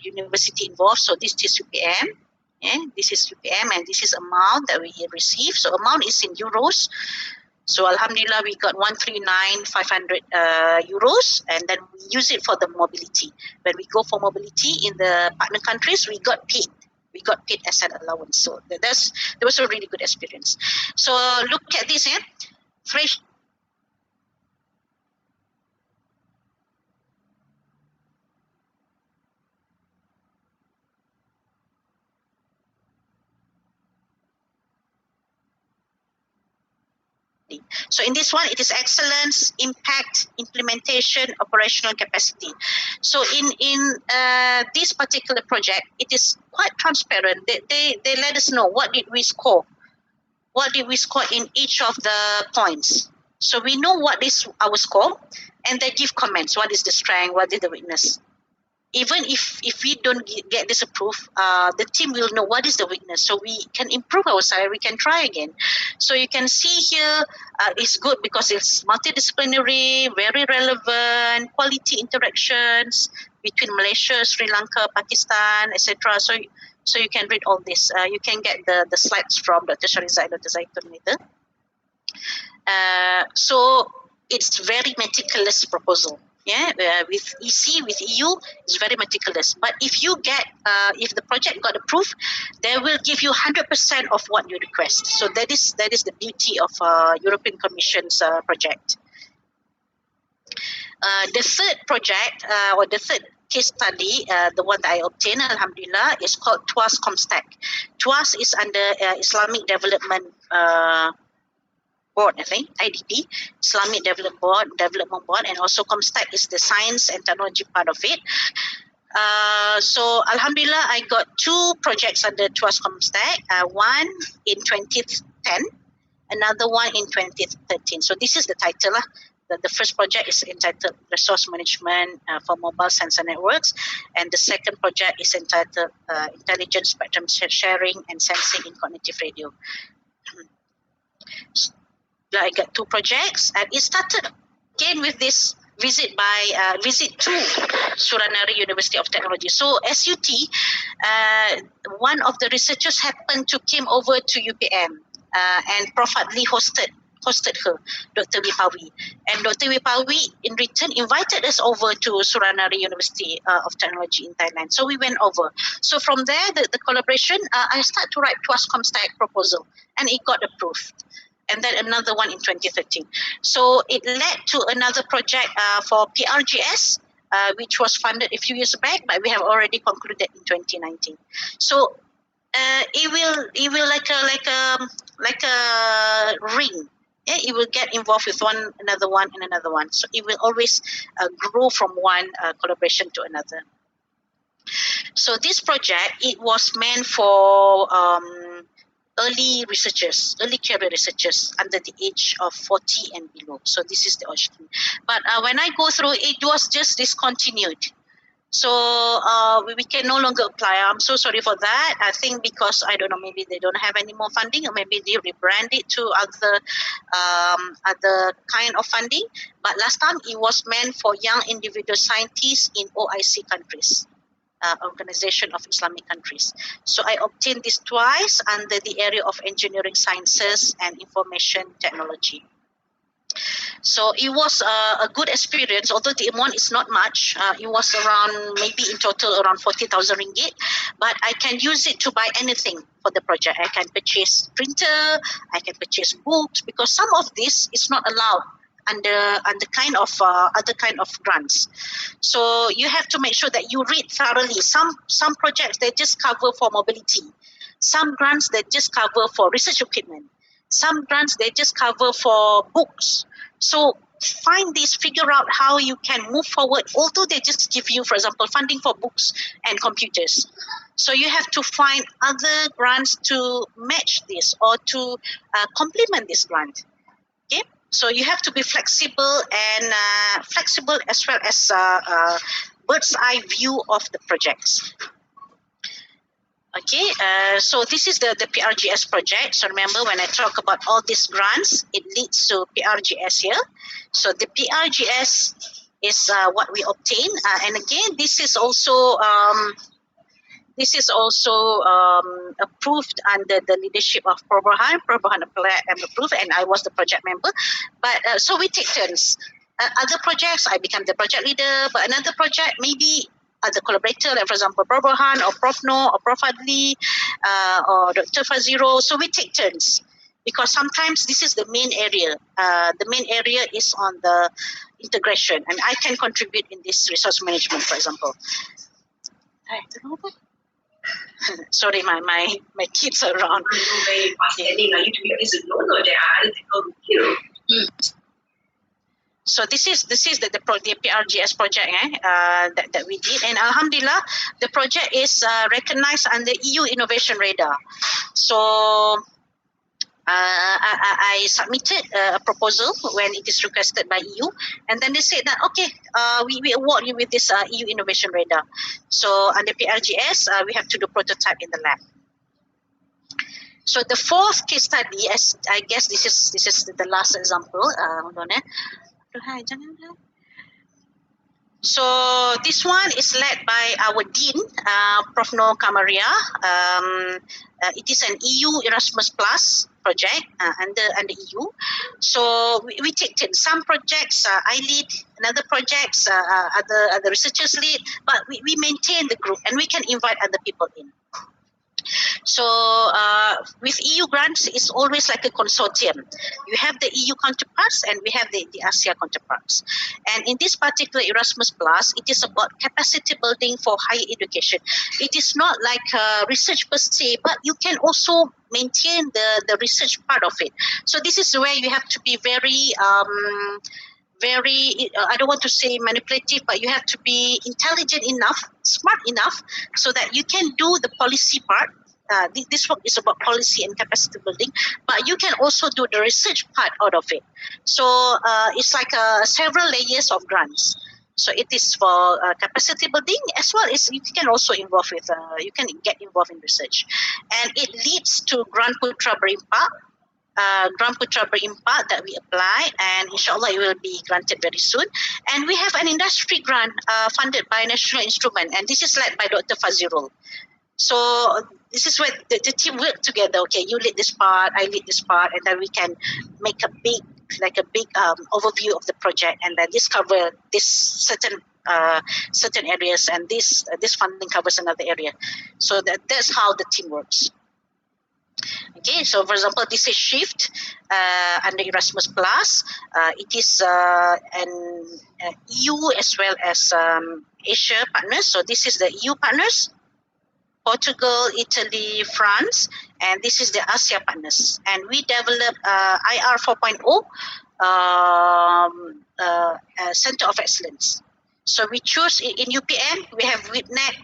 university involved. So this is UPM. Yeah, this is UPM, and this is amount that we receive. So amount is in euros. So Alhamdulillah, we got 139,500 euros, and then we use it for the mobility. When we go for mobility in the partner countries, we got paid. We got paid as an allowance. So that was a really good experience. So look at this, fresh. So in this one, it is excellence, impact, implementation, operational capacity. So in this particular project, it is quite transparent. They let us know what did we score, in each of the points. So we know what is our score, and they give comments. What is the strength? What is the weakness? Even if we don't get this approved, the team will know what is the weakness, so we can improve ourselves. We can try again. So you can see here, it's good because it's multidisciplinary, very relevant, quality interactions between Malaysia, Sri Lanka, Pakistan, etc. So you can read all this. You can get the slides from Dr. Shariza and Dr. Zaitun later. So it's very meticulous proposal. Yeah, with EC, with EU, it's very meticulous. But if you get, if the project got approved, they will give you 100% of what you request. So that is the beauty of European Commission's project. The third project, or the third case study, the one that I obtained, Alhamdulillah, is called TWAS Comstack. TWAS is under Islamic Development Board, I think, IDB, Islamic Development Board, and also Comstack is the science and technology part of it. So Alhamdulillah, I got 2 projects under TWAS Comstack, one in 2010, another one in 2013. So this is the title. The first project is entitled Resource Management for Mobile Sensor Networks, and the second project is entitled Intelligent Spectrum Sharing and Sensing in Cognitive Radio. I got 2 projects, and it started again with this visit to Suranare University of Technology. So SUT, one of the researchers happened to came over to UPM, and Prof. Adli hosted her, Dr. Wipawi. And Dr. Wipawi, in return, invited us over to Suranare University of Technology in Thailand. So we went over. So from there, the collaboration, I started to write TWAS Comstack proposal, and it got approved. and then another one in 2013. So it led to another project for PRGS, which was funded a few years back, but we have already concluded in 2019. So it will like a ring. Yeah, it will get involved with another one and another one. So it will always grow from one collaboration to another. So this project, it was meant for early researchers, early career researchers under the age of 40 and below. So this is the original. But when I go through, it was just discontinued. So we can no longer apply. I'm so sorry for that. I think because I don't know, maybe they don't have any more funding, or maybe they rebrand it to other kind of funding. But last time it was meant for young individual scientists in OIC countries. Organization of Islamic Countries. So I obtained this twice under the area of engineering sciences and information technology. So it was a good experience, although the amount is not much. It was around, maybe in total around 40,000 ringgit, but I can use it to buy anything for the project. I can purchase printer, I can purchase books, because some of this is not allowed under kind of other kind of grants. So you have to make sure that you read thoroughly. Some projects, they just cover for mobility. Some grants, they just cover for research equipment. Some grants, they just cover for books. So find this, figure out how you can move forward, although they just give you, for example, funding for books and computers. So you have to find other grants to match this or to complement this grant. Okay, so you have to be flexible, and flexible as well as bird's eye view of the projects. Okay, so this is the PRGS project. So remember, when I talk about all these grants, it leads to PRGS here. So the PRGS is what we obtain, and again, this is also approved under the leadership of Prof. Burhan applied and approved, and I was the project member. But so we take turns. Other projects, I become the project leader, but another project, maybe other collaborator, like for example, Prof. Burhan or Prof. No or Prof. Adli or Dr. Faziro. So we take turns, because sometimes this is the main area. The main area is on the integration, and I can contribute in this resource management, for example. Sorry, my kids are around. Are you to be this alone, or there are other people with you? So this is the PRGS project that we did, and Alhamdulillah, the project is recognized under EU Innovation Radar. So I submitted a proposal when it is requested by EU, and then they said that okay, we award you with this EU Innovation Radar. So under PRGS, we have to do prototype in the lab. So the fourth case study, as I guess this is the last example. Hold on, So this one is led by our dean, Prof. No Kamaria. It is an EU Erasmus Plus project under EU. So we take turns. Some projects I lead, another projects other researchers lead, but we maintain the group, and we can invite other people in. So with EU grants, it's always like a consortium. You have the EU counterparts, and we have the ASEA counterparts. And in this particular Erasmus Plus, it is about capacity building for higher education. It is not like research per se, but you can also maintain the research part of it. So this is where you have to be very I don't want to say manipulative, but you have to be intelligent enough, smart enough, so that you can do the policy part. This work is about policy and capacity building, but you can also do the research part out of it. So it's like several layers of grants. So it is for capacity building, as well as you can also involve with you can get involved in research, and it leads to Grant Putra Berimpak. Grant Putra Berimpak that we apply, and inshallah it will be granted very soon. And we have an industry grant funded by National Instrument, and this is led by Dr. Fazirul. So this is where the team work together. Okay, you lead this part, I lead this part, and then we can make a big overview of the project, and then this cover this certain areas, and this funding covers another area. So that's how the team works. Okay, so for example, this is Shift under Erasmus Plus. It is an EU as well as Asia partners. So this is the EU partners, Portugal, Italy, France, and this is the Asia partners. And we develop IR 4.0 Center of Excellence. So we choose in UPM, we have WITNET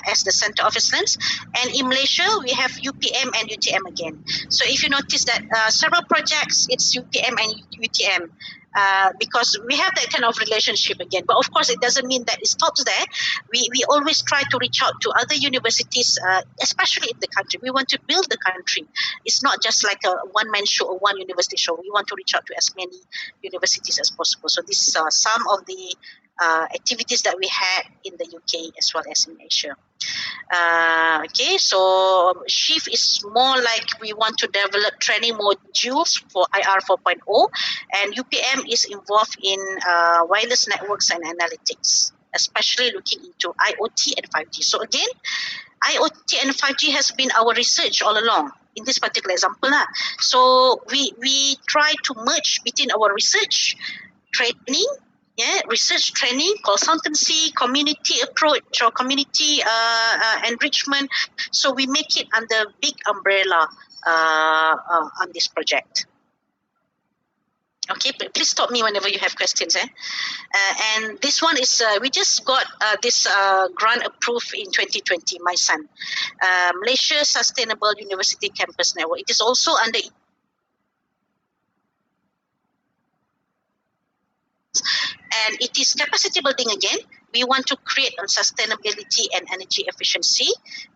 as the Center of Excellence, and in Malaysia, we have UPM and UTM again. So if you notice that several projects, it's UPM and UTM. Because we have that kind of relationship again. But of course, it doesn't mean that it stops there. We always try to reach out to other universities, especially in the country. We want to build the country. It's not just like a one-man show or one university show. We want to reach out to as many universities as possible. So these are some of the activities that we had in the UK as well as in Asia. Okay, so Shift is more like we want to develop training modules for IR 4.0, and UPM is involved in wireless networks and analytics, especially looking into IoT and 5G. So again, IoT and 5G has been our research all along in this particular example. So we try to merge between our research, training, research training, consultancy, community approach or community enrichment. So we make it under big umbrella on this project. Okay, please stop me whenever you have questions. And this one is, we just got this grant approved in 2020, my son. Malaysia Sustainable University Campus Network. It is also under, and it is capacity building again. We want to create on sustainability and energy efficiency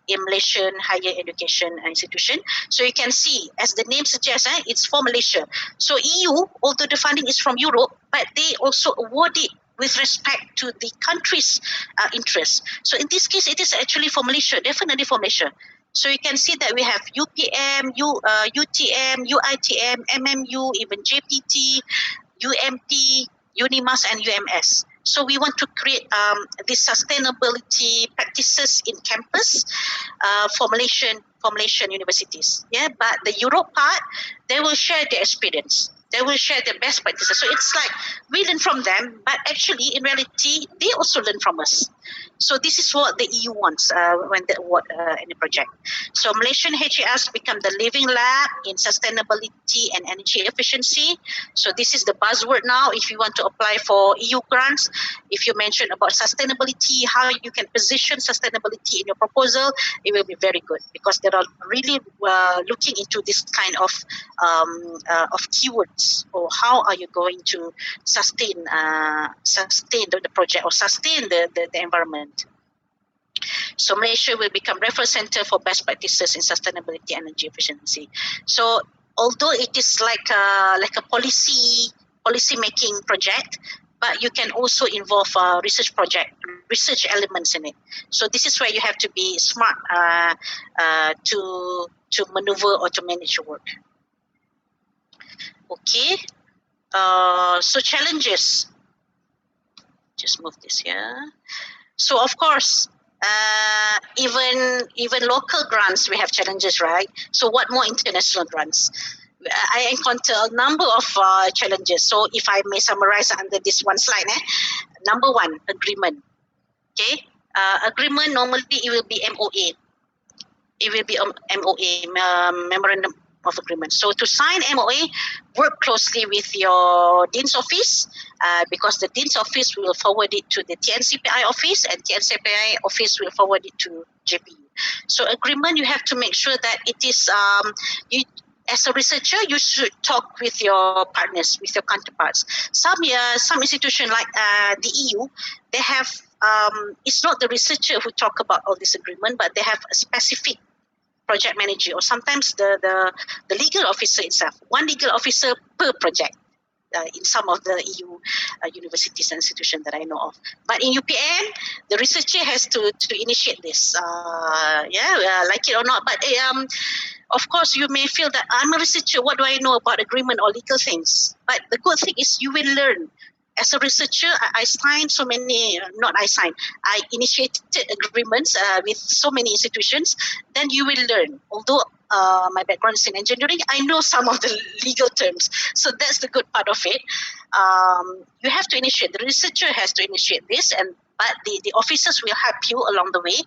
in Malaysian higher education institution. So you can see, as the name suggests, it's for Malaysia. So EU, although the funding is from Europe, but they also award it with respect to the country's interests. So in this case, it is actually for Malaysia, definitely for Malaysia. So you can see that we have UPM, UTM, UITM, MMU, even JPT, UMT, UNIMAS, and UMS. So we want to create these sustainability practices in campus for Malaysian universities. Yeah, but the Europe part, they will share their experience. They will share their best practices. So it's like we learn from them, but actually in reality, they also learn from us. So this is what the EU wants when they award any project. So Malaysian HAS become the living lab in sustainability and energy efficiency. So this is the buzzword now. If you want to apply for EU grants, if you mention about sustainability, how you can position sustainability in your proposal, it will be very good because they are really looking into this kind of keywords, or how are you going to sustain the project or sustain the environment. So Malaysia will become reference center for best practices in sustainability and energy efficiency. So although it is like a policy making project, but you can also involve research elements in it. So this is where you have to be smart to maneuver or to manage your work. Okay. So challenges. Just move this here. So of course, even local grants, we have challenges, right? So what more international grants? I encounter a number of challenges. So if I may summarize under this one slide, number one, agreement. Okay, agreement normally it will be MOA. It will be MOA, memorandum of agreement. So to sign MOA, work closely with your dean's office because the dean's office will forward it to the TNCPI office, and TNCPI office will forward it to JPU. So agreement, you have to make sure that it is you. As a researcher, you should talk with your partners, with your counterparts. Some institution like the EU, they have it's not the researcher who talk about all this agreement, but they have a specific project manager, or sometimes the legal officer itself, one legal officer per project. In some of the EU universities and institutions that I know of. But in UPM, the researcher has to initiate this. Like it or not. But of course, you may feel that I'm a researcher. What do I know about agreement or legal things? But the good thing is you will learn. As a researcher, I signed so many, I initiated agreements with so many institutions, then you will learn. Although my background is in engineering. I know some of the legal terms, so that's the good part of it. You have to initiate. The researcher has to initiate this, but the officers will help you along the way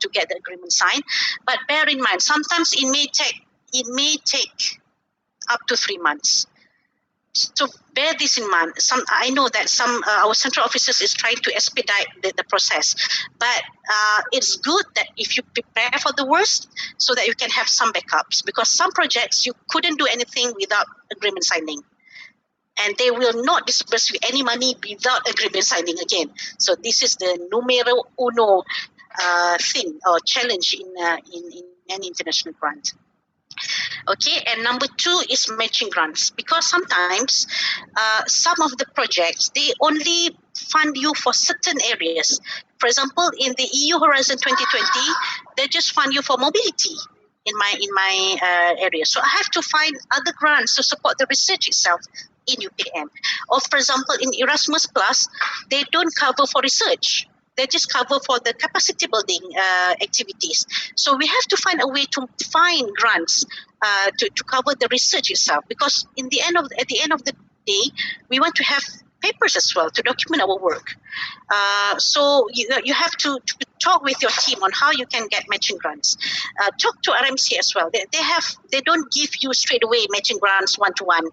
to get the agreement signed. But bear in mind, sometimes it may take up to 3 months. So bear this in mind. I know that some our central officers is trying to expedite the process, but it's good that if you prepare for the worst, so that you can have some backups. Because some projects you couldn't do anything without agreement signing, and they will not disburse you any money without agreement signing again. So this is the numero uno thing or challenge in any international grant. Okay, and number two is matching grants, because sometimes some of the projects they only fund you for certain areas. For example, in the EU Horizon 2020, they just fund you for mobility in my area. So I have to find other grants to support the research itself in UPM. Or for example, in Erasmus Plus, they don't cover for research. They just cover for the capacity building activities. So we have to find a way to find grants to cover the research itself, because at the end of the day, we want to have papers as well to document our work. So you have to talk with your team on how you can get matching grants. Talk to RMC as well. They don't give you straight away matching grants one to one,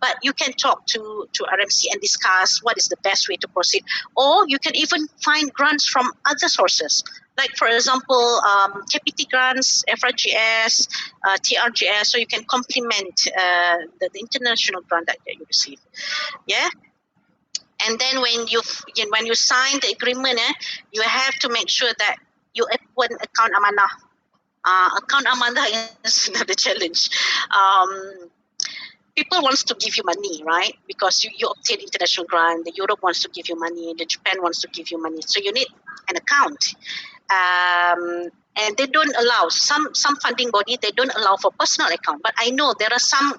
but you can talk to RMC and discuss what is the best way to proceed. Or you can even find grants from other sources, like for example, KPT grants, FRGS, TRGS, so you can complement the international grant that you receive. Yeah. And then when you sign the agreement, you have to make sure that you open account amanah. Account amanah is another challenge. People wants to give you money, right? Because you obtain international grant. The Europe wants to give you money. The Japan wants to give you money. So you need an account. And they don't allow some funding body. They don't allow for personal account. But I know there are some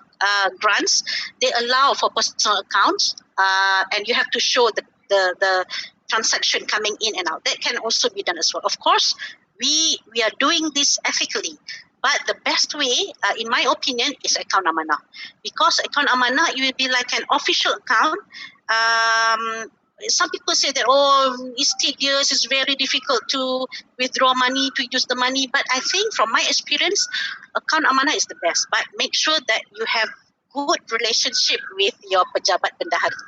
grants they allow for personal accounts, and you have to show the transaction coming in and out. That can also be done as well. Of course, we are doing this ethically. But the best way, in my opinion, is account amanah, because account amanah it will be like an official account. Some people say that it's tedious, it's very difficult to withdraw money, to use the money. But I think from my experience, account amanah is the best. But make sure that you have good relationship with your pejabat bendahari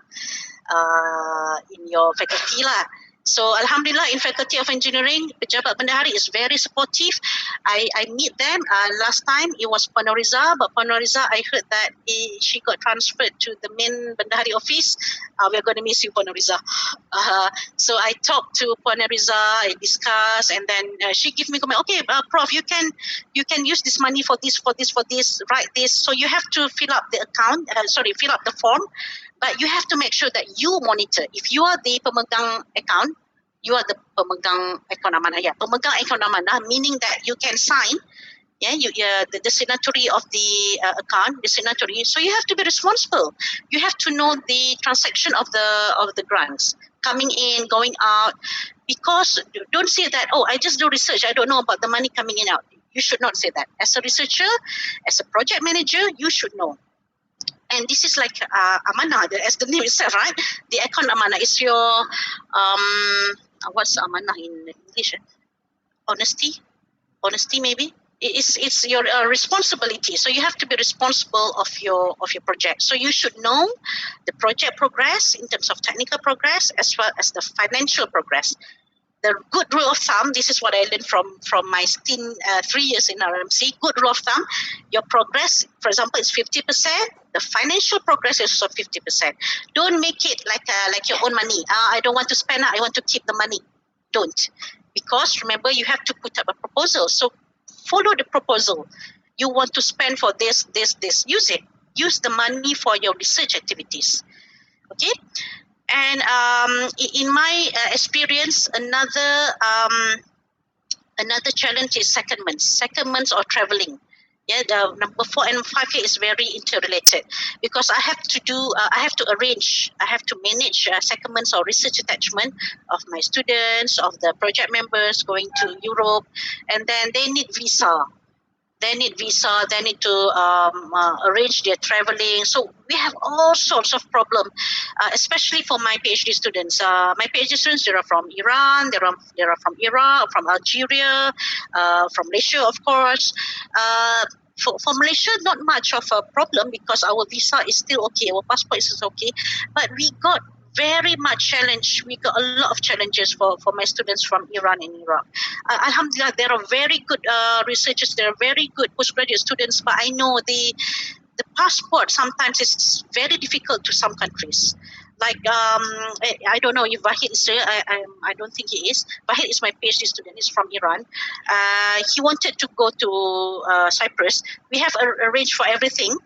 in your faculty lah. So Alhamdulillah, in Faculty of Engineering, Pejabat Bendahari is very supportive. I meet them. Last time it was Puan Noriza, but Puan Noriza, I heard that she got transferred to the main Bendahari office. We're going to miss you, Puan Noriza. So I talked to Puan Noriza, I discussed, and then she gave me comment. Okay, Prof, you can use this money for this, write this. So you have to fill up the account. Fill up the form. But you have to make sure that you monitor. If you are the pemegang account, you are the pemegang account amanah. Yeah, pemegang account amanah, meaning that you can sign. Yeah, the signatory of the account, the signatory. So you have to be responsible. You have to know the transaction of the grants coming in, going out. Because don't say that. I just do research. I don't know about the money coming in out. You should not say that. As a researcher, as a project manager, you should know. And this is like amanah, as the name itself, right? The account amanah is your what's amanah in English? Honesty maybe. It's your responsibility. So you have to be responsible of your project. So you should know the project progress in terms of technical progress as well as the financial progress. The good rule of thumb, this is what I learned from my stint 3 years in RMC. Good rule of thumb, your progress, for example, is 50%. The financial progress is also 50%. Don't make it like your own money. I don't want to spend. I want to keep the money. Don't, because remember you have to put up a proposal. So follow the proposal. You want to spend for this. Use it. Use the money for your research activities. Okay. And in my experience, another challenge is secondments or traveling. Yeah, the number 4 and 5 here is very interrelated, because I have to arrange, I have to manage secondments or research attachment of my students, of the project members going to Europe, and then they need visa. they need visa, they need to arrange their traveling. So we have all sorts of problem, especially for my PhD students. My PhD students, they are from Iran, they are from Iraq, from Algeria, from Malaysia, of course. For Malaysia, not much of a problem because our visa is still okay, our passport is okay, but we got very much challenge. We got a lot of challenges for my students from Iran and Iraq. Alhamdulillah, there are very good researchers. There are very good postgraduate students, but I know the passport sometimes is very difficult to some countries. Like I don't know if Wahid is there. I don't think he is. Wahid is my PhD student. He's from Iran. He wanted to go to Cyprus. We have arranged for everything,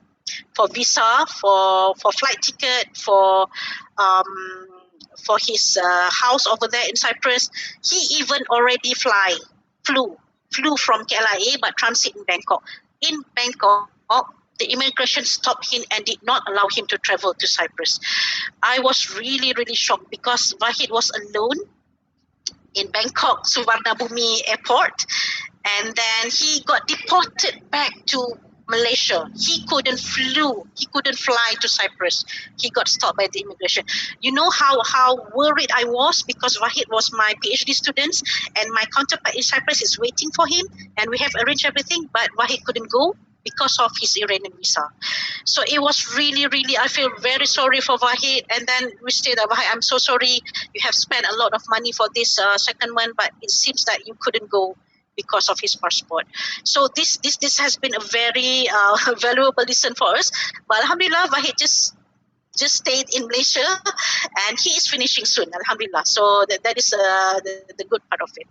for visa, for flight ticket, um, for his house over there in Cyprus. He even already flew from KLIA but transit in Bangkok. In Bangkok, the immigration stopped him and did not allow him to travel to Cyprus. I was really, really shocked because Wahid was alone in Bangkok Suvarnabhumi airport, and then he got deported back to Malaysia. He couldn't fly to Cyprus. He got stopped by the immigration. You know how worried I was because Wahid was my PhD student and my counterpart in Cyprus is waiting for him, and we have arranged everything, but Wahid couldn't go because of his Iranian visa. So it was really, really, I feel very sorry for Wahid. And then we said, Wahid, I'm so sorry. You have spent a lot of money for this second one, but it seems that you couldn't go because of his passport. So this has been a very valuable lesson for us. But Alhamdulillah, Wahid just stayed in Malaysia, and he is finishing soon. Alhamdulillah. So that is the good part of it.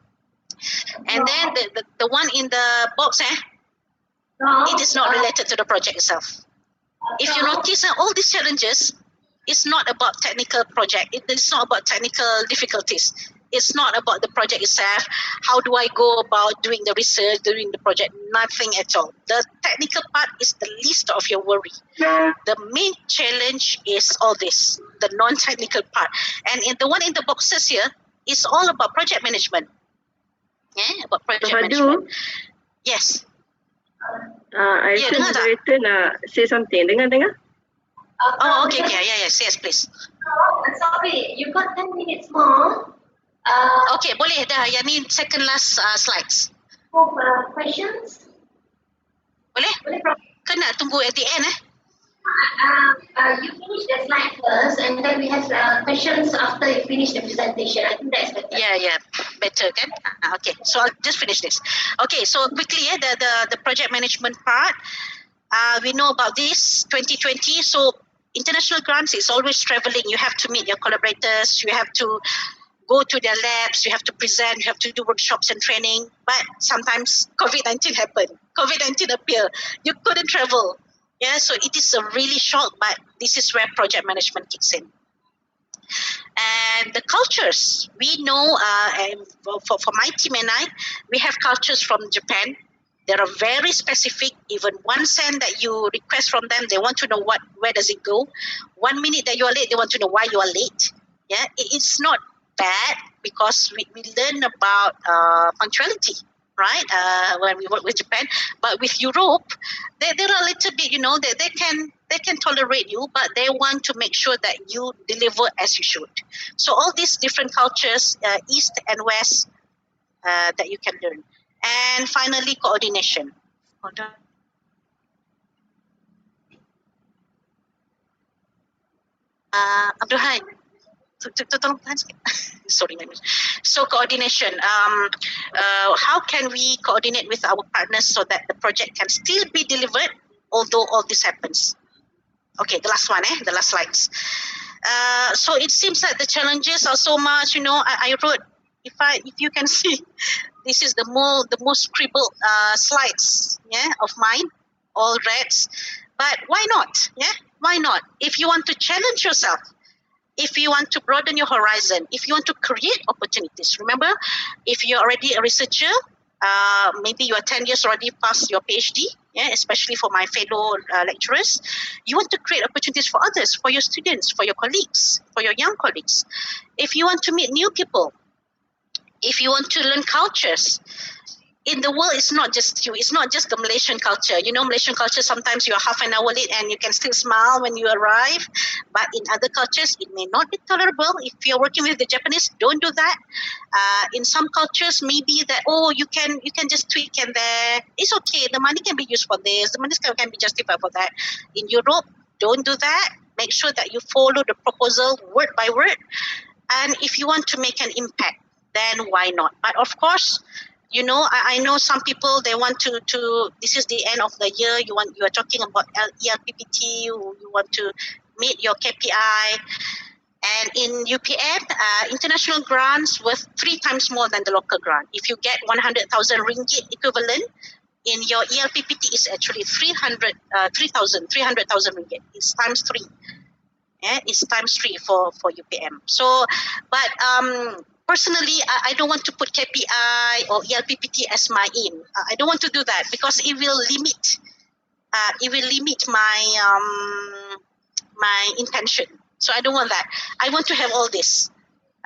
And then the one in the box, it is not related to the project itself. If you notice, all these challenges is not about technical project. It is not about technical difficulties. It's not about the project itself. How do I go about doing the research, doing the project? Nothing at all. The technical part is the least of your worry. The main challenge is all this, the non-technical part. And in the one in the boxes here, it's all about project management. Yeah, about project management. Yes. I think moderator nak say something. Dengar. Oh, okay. Yes, please. Sorry, you got 10 minutes more. Okay, boleh dah. Yang ni second last slides. Questions? Boleh? Kena tunggu at the end You finish the slide first, and then we have questions after you finish the presentation. I think that's better. Yeah, better kan? Okay, so I'll just finish this. Okay, so quickly, the project management part. We know about this 2020. So international grants is always traveling. You have to meet your collaborators. You have to go to their labs. You have to present. You have to do workshops and training. But sometimes COVID-19 happened. COVID-19 appeared. You couldn't travel. Yeah, so it is a really shock. But this is where project management kicks in. And the cultures, we know, and for my team and I, we have cultures from Japan. They are very specific. Even 1 cent that you request from them, they want to know where does it go. 1 minute that you are late, they want to know why you are late. Yeah, it's not bad because we learn about punctuality, right? When we work with Japan, but with Europe, they're a little bit, they can tolerate you, but they want to make sure that you deliver as you should. So all these different cultures, East and West, that you can learn. And finally, coordination. Hold on. Abdul Hai, tolong tahan sikit. Sorry, so coordination. How can we coordinate with our partners so that the project can still be delivered although all this happens? Okay, the last one, the last slides. So it seems that the challenges are so much. I wrote, if you can see, this is the most scribbled slides, of mine, all reds. But why not? Yeah, why not? If you want to challenge yourself, if you want to broaden your horizon, if you want to create opportunities. Remember, if you're already a researcher, maybe you are 10 years already past your PhD, especially for my fellow lecturers, you want to create opportunities for others, for your students, for your colleagues, for your young colleagues. If you want to meet new people, if you want to learn cultures, in the world, it's not just you. It's not just the Malaysian culture. You know, Malaysian culture, sometimes you're half an hour late and you can still smile when you arrive. But in other cultures, it may not be tolerable. If you're working with the Japanese, don't do that. In some cultures, maybe that, oh, you can just tweak and there. It's okay. The money can be used for this. The money can be justified for that. In Europe, don't do that. Make sure that you follow the proposal word by word. And if you want to make an impact, then why not? But of course, you know, I know some people, they want to this is the end of the year, you are talking about ELPPT, you want to meet your KPI. And in UPM, international grants worth 3 times more than the local grant. If you get 100,000 ringgit equivalent, in your ELPPT is actually 300,000 ringgit. It's times 3. Yeah, it's times 3 for UPM. So, but personally, I don't want to put KPI or ELPPT as my aim. I don't want to do that because it will limit. It will limit my intention. So I don't want that. I want to have all this.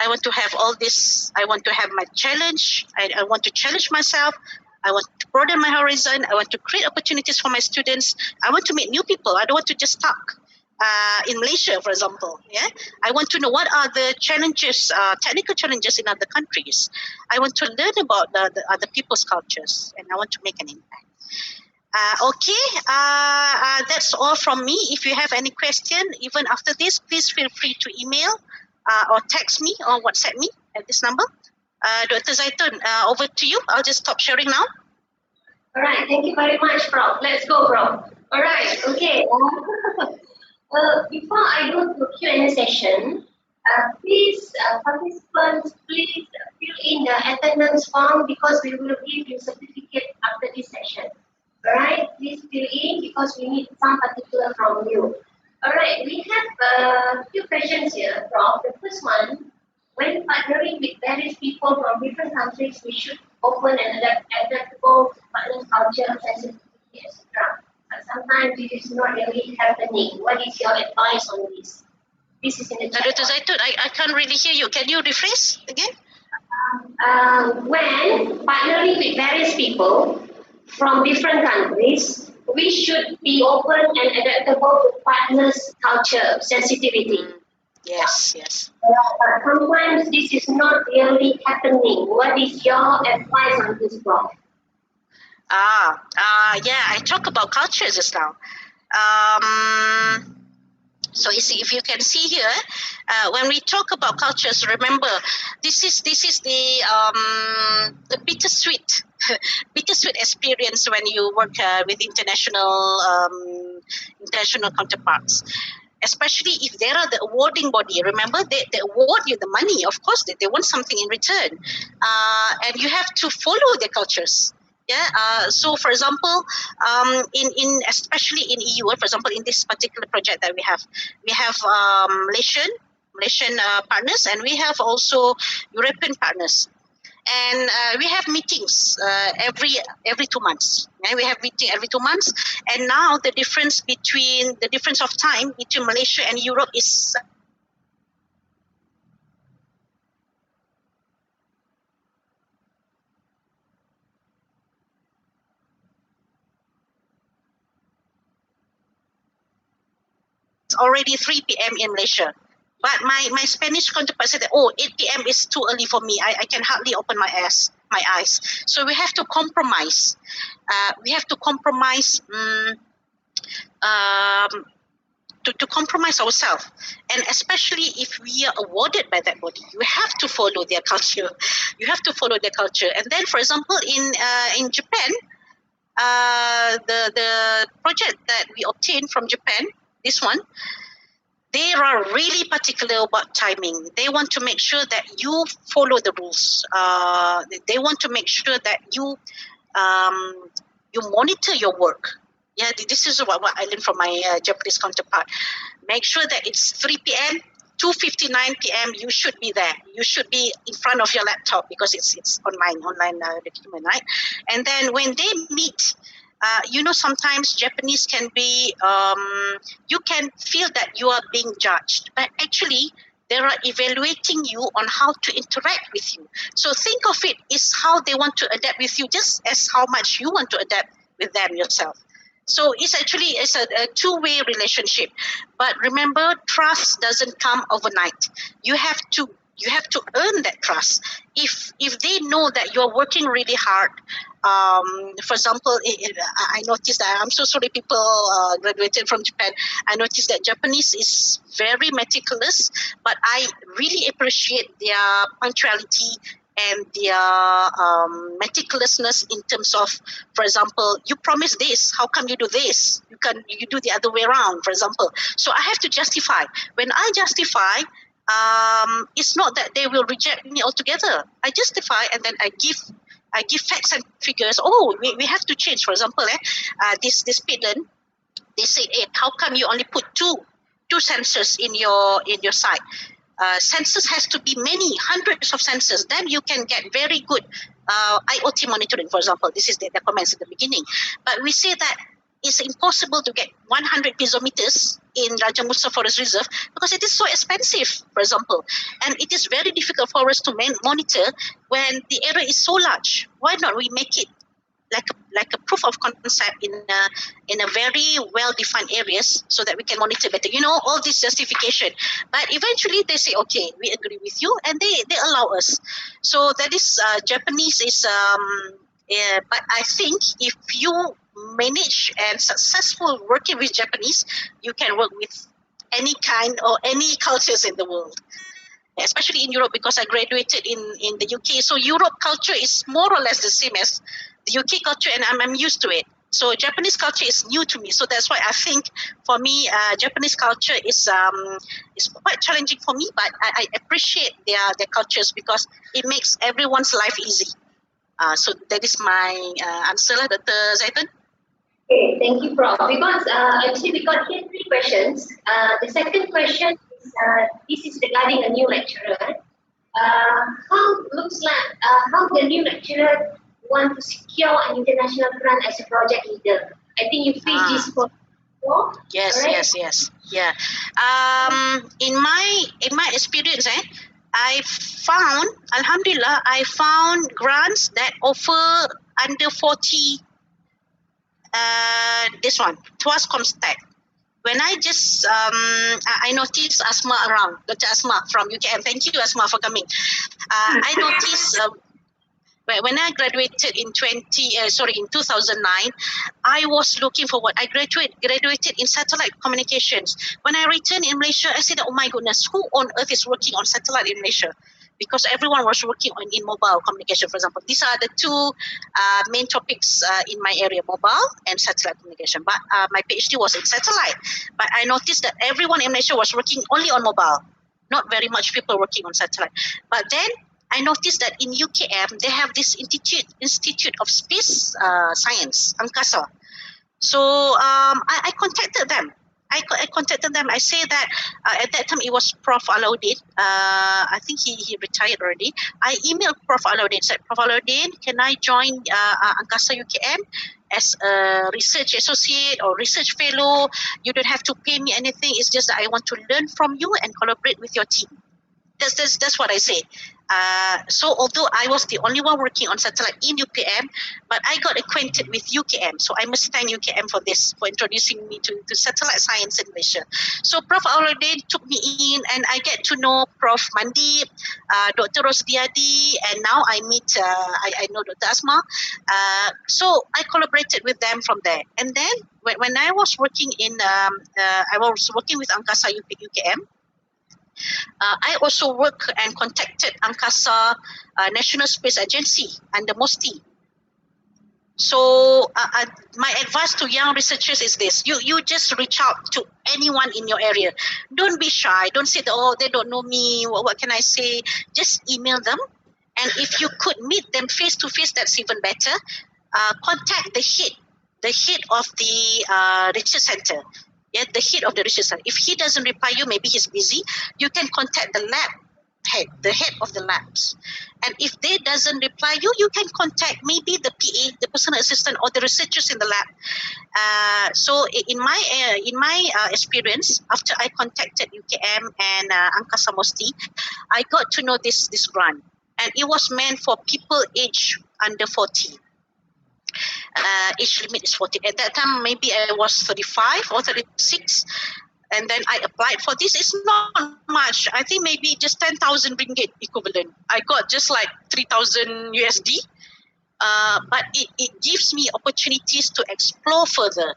I want to have all this. I want to have my challenge. I want to challenge myself. I want to broaden my horizon. I want to create opportunities for my students. I want to meet new people. I don't want to just stuck in Malaysia, for example. Yeah, I want to know what are the challenges, technical challenges in other countries. I want to learn about the other people's cultures, and I want to make an impact. Okay, that's all from me. If you have any question, even after this, please feel free to email or text me or WhatsApp me at this number. Dr. Zaitun, over to you. I'll just stop sharing now. All right, thank you very much, Prof. Let's go, Prof. All right, okay. Before I go to Q&A session, please, participants, please fill in the attendance form because we will give you certificate after this session. All right, please fill in because we need some particular from you. All right, we have a few questions here, Prof. The first one, when partnering with various people from different countries, we should open and adaptable partner culture, sensitivity, etc. But sometimes this is not really happening. What is your advice on this? This is in the chat. Dr. Zaitun, I can't really hear you. Can you rephrase again? When partnering with various people from different countries, we should be open and adaptable to partners' culture, sensitivity. Yes, yes. But sometimes this is not really happening. What is your advice on this, Prof? Yeah, I talk about culture just now. So you see, if you can see here, when we talk about cultures, remember this is the bittersweet bittersweet experience when you work with international counterparts. Especially if they are the awarding body. Remember, they award you the money. Of course, they want something in return, and you have to follow their cultures. Yeah. So, for example, in especially in EU, for example, in this particular project that we have Malaysian partners, and we have also European partners, and we have meetings every 2 months. Yeah, we have meeting every 2 months, and now the difference of time between Malaysia and Europe is already 3 p.m. in Malaysia. But my Spanish counterpart said that, 8 p.m. is too early for me. I can hardly open my eyes. So we have to compromise. To compromise ourselves, and especially if we are awarded by that body, you have to follow their culture. You have to follow their culture. And then, for example, in Japan, the project that we obtained from Japan, this one, they are really particular about timing. They want to make sure that you follow the rules. They want to make sure that you monitor your work. Yeah, this is what I learned from my Japanese counterpart. Make sure that it's 3 p.m., 2:59 p.m. You should be there. You should be in front of your laptop because it's online document, right? And then when they meet, sometimes Japanese can be, you can feel that you are being judged, but actually They are evaluating you on how to interact with you. So think of it is how they want to adapt with you, just as how much you want to adapt with them yourself. So it's a two-way relationship. But remember, trust doesn't come overnight. You have to earn that trust. If they know that you're working really hard, for example, I noticed that, I'm so sorry people graduated from Japan. I noticed that Japanese is very meticulous, but I really appreciate their punctuality and their meticulousness in terms of, for example, you promise this, how come you do this? You do the other way around, for example. So I have to justify. When I justify, it's not that they will reject me altogether. I justify and then I give facts and figures. Oh, we have to change. For example, this pedant, they say, hey, how come you only put two sensors in your site? Sensors has to be many hundreds of sensors. Then you can get very good IoT monitoring. For example, this is the comments at the beginning. But we say that it's impossible to get 100 piezometers in Raja Musa Forest Reserve because it is so expensive, for example. And it is very difficult for us to monitor when the area is so large. Why not we make it like a proof of concept in a very well defined areas so that we can monitor better. All this justification. But eventually they say, okay, we agree with you, and they allow us. So that is Japanese is. But I think if you manage and successful working with Japanese, you can work with any kind or any cultures in the world, especially in Europe, because I graduated in the UK. So Europe culture is more or less the same as the UK culture, and I'm used to it. So Japanese culture is new to me. So that's why I think for me, Japanese culture is quite challenging for me, but I appreciate their cultures because it makes everyone's life easy. So that is my answer, Dr. Zaitan. Okay, thank you, Prof. Because actually we got here three questions. The second question is this is regarding a new lecturer. How the new lecturer want to secure an international grant as a project leader? I think you faced this before. Yes, right? yes. Yeah. In my experience, Alhamdulillah, I found grants that offer under 40. This one, Tuas Comstack. When I noticed Asma around, Dr. Asma from UKM. Thank you, Asma, for coming. I noticed when I graduated in 2009, I was looking forward. I graduated in satellite communications. When I returned in Malaysia, I said, oh my goodness, who on earth is working on satellite in Malaysia? Because everyone was working in mobile communication, for example. These are the two main topics in my area, mobile and satellite communication. But my PhD was in satellite. But I noticed that everyone in Malaysia was working only on mobile. Not very much people working on satellite. But then I noticed that in UKM, they have this Institute of Space Science, Angkasa. So I contacted them. I contacted them. I say that at that time it was Prof. Alauddin. I think he retired already. I emailed Prof. Alauddin, said, Prof. Alauddin, can I join Angkasa UKM as a research associate or research fellow? You don't have to pay me anything. It's just that I want to learn from you and collaborate with your team. That's what I say. So although I was the only one working on satellite in UKM, but I got acquainted with UKM. So I must thank UKM for this, for introducing me to satellite science in Malaysia. So Prof. Alauddin took me in, and I get to know Prof. Mandi, Dr. Rosdiadi, and now I meet, I know Dr. Asma. So I collaborated with them from there. And then when I was working I was working with Angkasa UKM, I also work and contacted Angkasa National Space Agency under MOSTI. So my advice to young researchers is this: you just reach out to anyone in your area. Don't be shy. Don't say, oh, they don't know me. What can I say? Just email them, and if you could meet them face to face, that's even better. Contact the head of the research center. Yeah, the head of the research center. If he doesn't reply you, maybe he's busy. You can contact the lab the head of the labs. And if they doesn't reply you, you can contact maybe the PA, the personal assistant, or the researchers in the lab. So in my experience, after I contacted UKM and Angkasa Musti, I got to know this grant, and it was meant for people aged under 40. Age limit is 40. At that time, maybe I was 35 or 36. And then I applied for this. It's not much. I think maybe just 10,000 ringgit equivalent. I got just like 3,000 USD. But it gives me opportunities to explore further.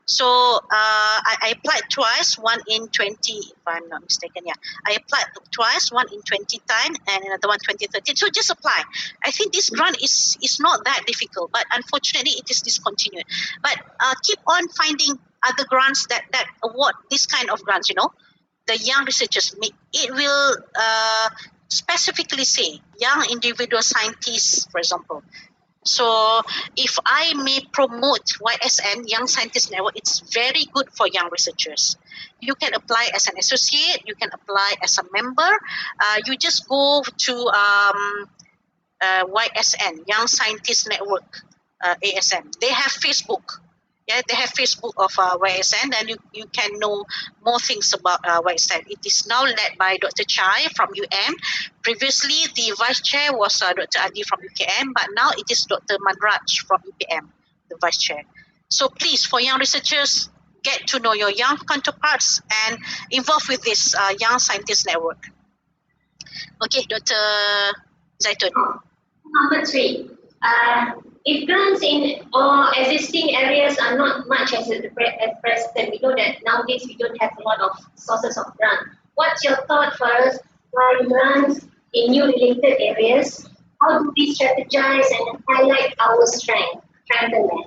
So I applied twice, one in 20, if I'm not mistaken, yeah. I applied twice, one in 2010 and another one 2013. So just apply. I think this grant is not that difficult, but unfortunately it is discontinued. But keep on finding other grants that award this kind of grants, the young researchers make. It will specifically say young individual scientists, for example. So if I may promote YSN, Young Scientist Network, it's very good for young researchers. You can apply as an associate, you can apply as a member. You just go to YSN, Young Scientist Network, ASN. They have Facebook. Yeah, they have Facebook of YSN, and you can know more things about YSN. It is now led by Dr. Chai from Previously, the vice chair was Dr. Adi from UKM, but now it is Dr. Manraj from UPM, the vice chair. So please, for young researchers, get to know your young counterparts and involve with this Young Scientist Network. Okay, Dr. Zaitun. Number 3. If grants in or existing areas are not much as at present, we know that nowadays we don't have a lot of sources of grant. What's your thought for us why grants in new related areas? How do we strategize and highlight our strengthen them?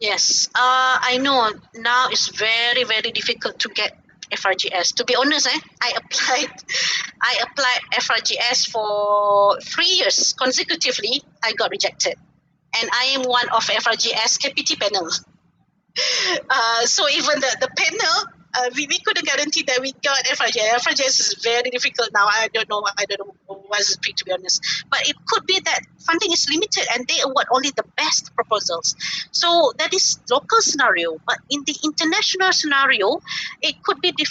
Yes, I know now it's very, very difficult to get FRGS. To be honest, I applied FRGS for 3 years consecutively. I got rejected, and I am one of FRGS KPT panel. So even the panel, we couldn't guarantee that we got FRGS. FRGS is very difficult now. I don't know what's it, to be honest. But it could be that funding is limited and they award only the best proposals. So that is local scenario. But in the international scenario, it could be different.